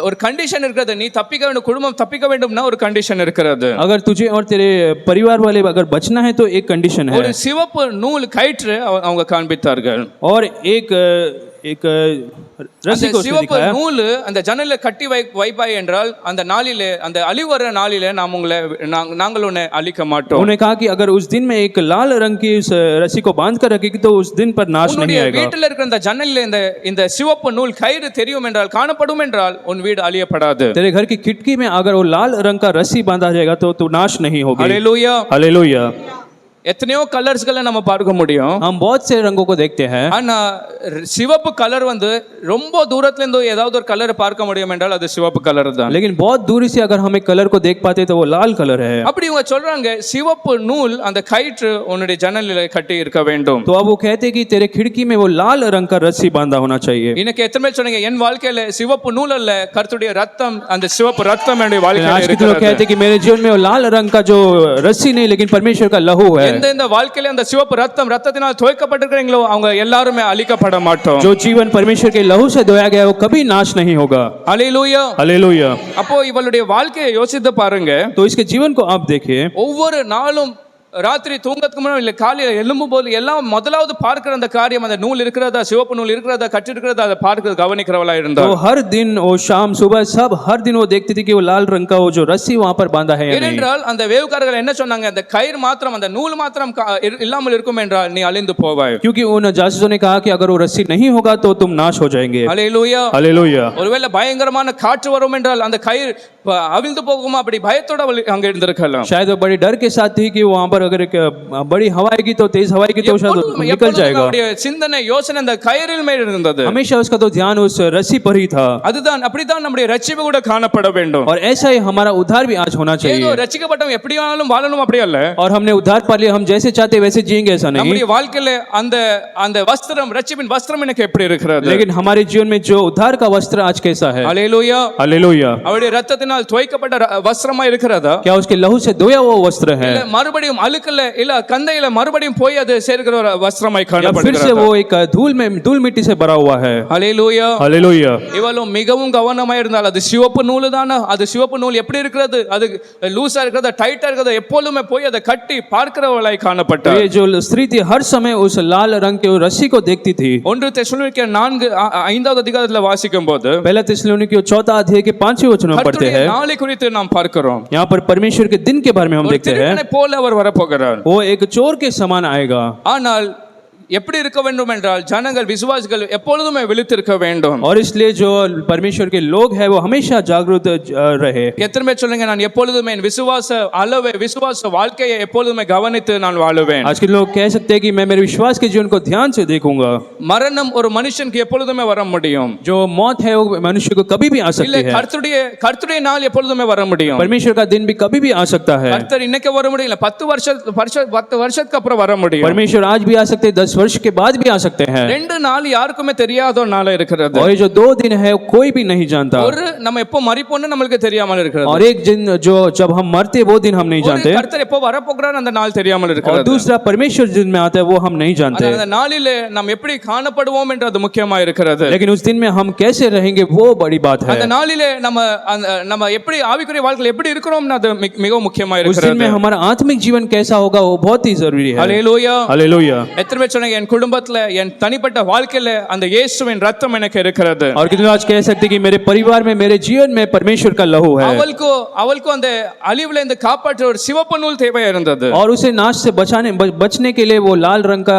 ஒரு கண்டிஷன் இருக்கிறது. நீ தப்பிக்க வேண்டும், குடும்பம் தப்பிக்க வேண்டும்னா ஒரு கண்டிஷன் இருக்கிறது. अगर तुझे और तेरे परिवार वाले अगर बचना है तो एक कंडीशन है, ஒரு சிவப்பு நூல் கயிற்று அவங்க காண்பித்தார்கள். और एक रस्सी அந்த को उसने சிவப்பு दिखाया. நூல் அந்த ஜன்னல்ல கட்டி வைப்பாய் என்றால் அந்த நாளிலே அந்த அழிவற நாளிலே நாங்கள் உன்னை அழிக்க மாட்டோம். उन्होंने कहा कि अगर उस दिन में एक लाल रंग की उस रस्सी को बांध कर रखेगी तो उस दिन पर नाश नहीं உன்னுடைய आएगा. வீட்டில் இருக்கிற அந்த ஜன்னலிலே இந்த சிவப்பு நூல் கயிறு தெரியும் என்றால் காணப்படும் என்றால் உன் வீடு அழியப்படாது. तेरे घर की खिड़की में अगर वो लाल रंग का रस्सी बांधा जाएगा तो तू नाश नहीं होगी. ஹல்லேலூயா. हालेलुया. எத்தனையோ கலர்ஸ்களை நம்ம பார்க்க முடியும். हम बहुत से रंगों को देखते हैं, ஆனா சிவப்பு கலர் ரொம்ப தூரத்துல இருந்து ஏதாவது ஒரு கலரை பார்க்க முடியும் என்றால் அது சிவப்பு கலர் தான். लेकिन बहुत दूरी से अगर हम एक कलर को देख पाते तो वो लाल कलर है. அப்படி இவங்க சொல்றாங்க சிவப்பு நூல் அந்த கயிற்று உன்னுடைய ஜன்னலில் கட்டி இருக்க வேண்டும். तो अब वो कहते कि तेरे खिड़की में वो लाल रंग का रस्सी बांधा होना चाहिए. இன்னைக்கு எத்தனை பேர் சொன்னீங்க என் வாழ்க்கையில சிவப்பு நூல் அல்ல கர்த்தருடைய ரத்தம், அந்த சிவப்பு ரத்தம் என்னுடைய आज வாழ்க்கையில के लोग இருக்கிறது. कहते कि मेरे जीवन में वो लाल रंग का जो रस्सी नहीं लेकिन परमेश्वर का लहू है. இந்த வாழ்க்கையில அந்த சிவப்பு ரத்தத்தினால் துவைக்கப்பட்டிருக்கிறீங்களோ அவங்க எல்லாருமே அழிக்கப்பட மாட்டோம். जो जीवन परमेश्वर के लहू से धोया गया वो कभी नाश नहीं होगा. ஹல்லேலூயா. हालेलुया. அப்போ இவளுடைய வாழ்க்கையை யோசித்து பாருங்க. तो इसके जीवन को आप देखिए, ஒவ்வொரு நாளும் ராத்திரி தூங்கத்துக்கு முன்னாடி இல்லை காலையில் எழும்பும் போது எல்லாம் முதலாவது பார்க்கிற அந்த காரியம் அந்த நூல் இருக்கிறதா, சிவப்பு நூல் இருக்கிறதா, கட்டி இருக்கிறதா, அதை பார்க்க கவனிக்கிறவளா இருந்தா. तो हर दिन वो शाम सुबह सब हर दिन वो देखती थी कि वो लाल रंग का वो जो रस्सी वहां पर बांधा है या नहीं. ஏனென்றால் அந்த வேவுக்காரர்கள் என்ன சொன்னாங்க, அந்த கயிறு மாத்திரம் அந்த நூல் மாத்திரம் இல்லாமல் இருக்கும் என்றால் நீ அழிந்து போவாய். क्योंकि उन जासूसों ने कहा कि अगर वो रस्सी नहीं होगा तो तुम नाश हो जाएंगे. ஹல்லேலூயா. हालेलुया. ஒருவேளை பயங்கரமான காற்று வரும் என்றால் அந்த கயிறு அவிழ்ந்து போகுமா, அப்படி பயத்தோட அங்க இருந்திருக்கலாம். शायद वो बड़े डर के साथ थी कि वहां पर अगर एक बड़ी हवा आएगी तो तेज हवा आएगी तो शायद निकल जाएगा. அவருடைய சிந்தனை யோசனை அந்த கயிறில் மேல் இருந்தது. हमेशा उसका तो ध्यान उस रस्सी पर ही था. அதுதான் அப்படிதான் நம்முடைய ரட்சிப்பு கூட காணப்பட வேண்டும். और ऐसा ही हमारा उद्धार भी आज होना ஏதோ चाहिए. ரட்சிக்கப்பட்டவன் எப்படியாலும் வாழணும் அப்படி அல்ல. और हमने उद्धार पा लिया, हम जैसे चाहते वैसे जिएंगे ऐसा नहीं. நம்முடைய வாழ்க்கையில அந்த வஸ்திரம், ரட்சிப்பின் வஸ்திரம் எனக்கு எப்படி இருக்கிறது? लेकिन हमारे जीवन में जो उद्धार का वस्त्र आज कैसा है? ஹல்லேலூயா. हालेलुया. அவருடைய ரத்தத்தினால் துவைக்கப்பட்ட வஸ்திரமா இருக்கிறதா, क्या उसके लहू से धोया हुआ वस्त्र है, இல்ல மறுபடியும் அழுக்கல்ல இல்ல கந்தையில மறுபடியும் போய் அது சேர்க்கிற ஒரு வஸ்திரமாய் या फिर से காணப்படுகிறது? वो एक धूल मिट्टी से भरा हुआ है? ஹல்லேலூயா. हालेलुया. இவளும் மிகவும் கவனமா இருந்தால் அது சிவப்பு நூல் தானே, அது சிவப்பு நூல் எப்படி இருக்கிறது, அது லூசா இருக்கிறதா டைட்டா இருக்கிறதா, எப்பொழுதுமே போய் அதை கட்டி பார்க்கிறவளாய் तो காணப்பட்டார். ये जो स्त्री थी हर समय उस लाल रंग के रस्सी को देखती थी. 1 தெசலோனிக்கேயர் 4:5வது அதிகாரத்துல வாசிக்கும் போது पहला थिस्सलुनीकी 4 अध्याय के 5वें वचन में पढ़ते கர்த்தருடைய हैं, நாளை குறித்து நாம் பார்க்கிறோம். यहाँ पर परमेश्वर के दिन के बारे में हम ஒரு देखते हैं. திருடனை போல அவர் வரப்போகிறார். वो एक चोर के समान आएगा. ஆனால் எப்படி இருக்க வேண்டும் என்றால் ஜனங்கள் விசுவாசிகள் எப்பொழுதுமே விழித்திருக்க வேண்டும். और इसलिए जो परमेश्वर के लोग हैं वो हमेशा जागरूक रहे. எத்தனை பேர் சொல்லுங்க, நான் எப்பொழுதுமே என் விசுவாச அளவை, விசுவாச வாழ்க்கையை எப்பொழுதுமே கவனித்து நான் வாழுவேன். आज के लोग कह सकते हैं कि मैं मेरे विश्वास के जीवन को ध्यान से देखूंगा. மரணம் ஒரு மனுஷனுக்கு எப்பொழுதுமே வர முடியும். जो मौत है वो मनुष्य को कभी भी आ இல்ல सकती है. கர்த்தருடைய நாள் எப்பொழுதுமே வர முடியும். परमेश्वर का दिन भी कभी भी आ सकता है. கர்த்தர் இன்னைக்கு வர முடியல, 10 வருஷத்துக்கு அப்புறம் வர முடியும். परमेश्वर आज भी आ सकते हैं, 10 वर्ष के बाद भी आ सकते हैं. 2 நாள் யாருக்குமே தெரியாத ஒரு நாள் இருக்கிறது. और ये जो 2 दिन है कोई भी नहीं जानता. ஒரு நம்ம எப்போ மரிப்போம்னு நமக்கு தெரியாமல் இருக்கிறது. और एक दिन जो जब हम मरते वो दिन हम नहीं जानते. கர்த்தர் எப்போ வரப்போகிறார் அந்த நாள் தெரியாமல் और இருக்கிறது. दूसरा परमेश्वर जिन में आता है वो हम नहीं जानते. அந்த நாளிலே நாம் எப்படி காணப்படுவோம் என்றது முக்கியமா இருக்கிறது. लेकिन उस दिन में हम कैसे रहेंगे वो बड़ी बात है. அந்த நாளிலே நம்ம எப்படி ஆவிக்குரிய வாழ்க்கையில எப்படி இருக்கிறோம்னு அது மிகவும் முக்கியமா उस दिन में இருக்கிறது. हमारा आत्मिक जीवन कैसा होगा वो बहुत ही जरूरी है. ஹல்லேலூயா. हालेलुया. எத்தனை பேர் சொல்றேன், என் குடும்பத்துல என் தனிப்பட்ட வாழ்க்கையில அந்த இயேசுவின் ரத்தம் எனக்கு இருக்கிறது. और कितने लोग आज कह सकते हैं कि मेरे परिवार में, मेरे जीवन में परमेश्वर का लहू है। அவளுக்கு அந்த அழிவுல இருந்து காப்பாற்ற ஒரு சிவப்பு நூல் தேவையா இருந்தது. और उसे नाश से बचने के लिए वो लाल रंग का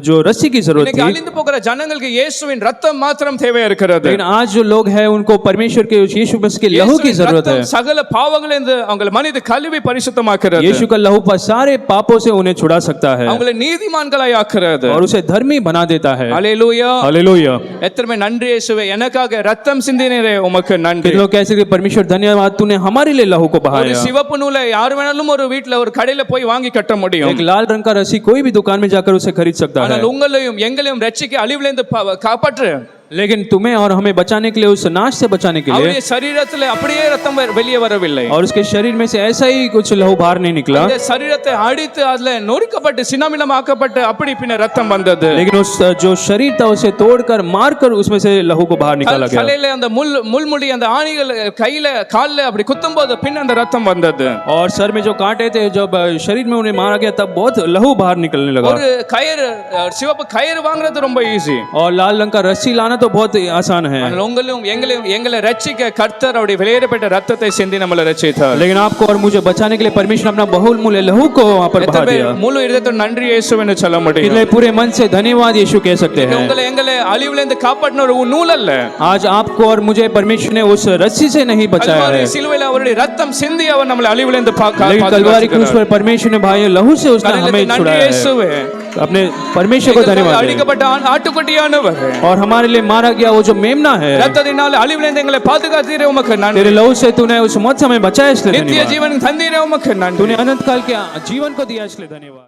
जो रस्सी की जरूरत இன்னைக்கு थी। அழிந்து போகிற ஜனங்களுக்கு இயேசுவின் ரத்தம் மாத்திரம் தேவையா இருக்கிறது. लेकिन आज जो लोग हैं उनको परमेश्वर के यीशु मसीह के लहू की जरूरत है। சகல பாவங்களிலிருந்து அவங்களை மனித கழுவி பரிசுத்தமாக்குறது. यीशु का लहू पर सारे पापों से उन्हें छुड़ा सकता है அவங்களை நீதிமான்களாய் ஆக்குறது. और उसे धर्मी बना देता है। Hallelujah, hallelujah. எத்தனை நன்றி இயேசுவே, எனக்காக ரத்தம் சிந்தினீரே உமக்கு நன்றி. लोग कह सकते परमेश्वर धन्यवाद, तूने हमारे लिए लहू को ஒரு बहाया। சிவப்பு நூலை யார் வேணாலும் ஒரு வீட்ல ஒரு கடையில போய் வாங்கி கட்ட முடியும். एक लाल रंग का रस्सी कोई भी दुकान में जाकर उसे खरीद सकता है। ஆனால் உங்களையும் எங்களையும் ரட்சிக்க அழிவிலிருந்து காப்பாற்று. लेकिन तुम्हें और हमें बचाने के लिए, उस नाश से बचाने के लिए, அவருடைய சரீரத்திலே அப்படியே ரத்தம் வெளியே வரவில்லை. और उसके शरीर में से ऐसा ही कुछ लहू बाहर नहीं निकला, அந்த சரீரத்தை அடித்து அதுல நொறுக்கப்பட்டு சின்னமின்னமாக்கப்பட்டு அப்படி பின்ன ரத்தம் வந்தது. लेकिन उस जो शरीर था उसे तोड़कर मारकर उसमें से लहू को बाहर निकाला गया। தலையில அந்த முள்முடி அந்த ஆணிகள் கையில கால்ல அப்படி குத்தும்போது பின்ன அந்த ரத்தம் வந்தது. और सर में जो कांटे थे, जब शरीर में उन्हें मारा गया तब बहुत लहू बाहर निकलने लगा। ஒரு கயிறு, சிவப்பு கயிறு வாங்குறது ரொம்ப ஈஸி, और लाल रंग का रस्सी लाना तो बहुत आसान है। உங்களையும் எங்களை ரட்சிக்க கர்த்தர் அவருடைய வெளியேறப்பட்ட ரத்தத்தை சிந்தி நம்மளை ரட்சித்தார். लेकिन आपको और मुझे बचाने के लिए परमेश्वर अपना बहुमूल्य लहू को वहां पर बहा दिया। முழு இதயத்தோட நன்றி இயேசுவே சொல்ல முடியும். इसलिए पूरे मन से धन्यवाद यीशु कह सकते हैं। எங்களை அழிவிலிருந்து காப்பாற்றின ஒரு நூல் அல்ல, आज आपको और मुझे परमेश्वर ने उस रस्सी से नहीं बचाया है, சிலுவையில் அவருடைய ரத்தம் சிந்தி அவர் நம்மளை அழிவிலிருந்து लेकिन कलवारी क्रूस पर परमेश्वर ने भाई लहू से उसने हमें छुड़ाया है। अपने परमेश्वर को धन्यवाद அடிக்கப்பட்ட ஆட்டுக்குட்டியானவர் और हमारे लिए मारा गया वो जो मेमना है, ரத்தத்தினால் அழிவிலிருந்து எங்களை பாதுகாத்தீரே உமக்கு நன்றி. तेरे लहू से तूने उस मौत से हमें बचाया, इसलिए நித்திய धन्यवाद। जीवन தந்தீரே உமக்கு நன்றி. तूने अनंत काल के जीवन को दिया, इसलिए धन्यवाद।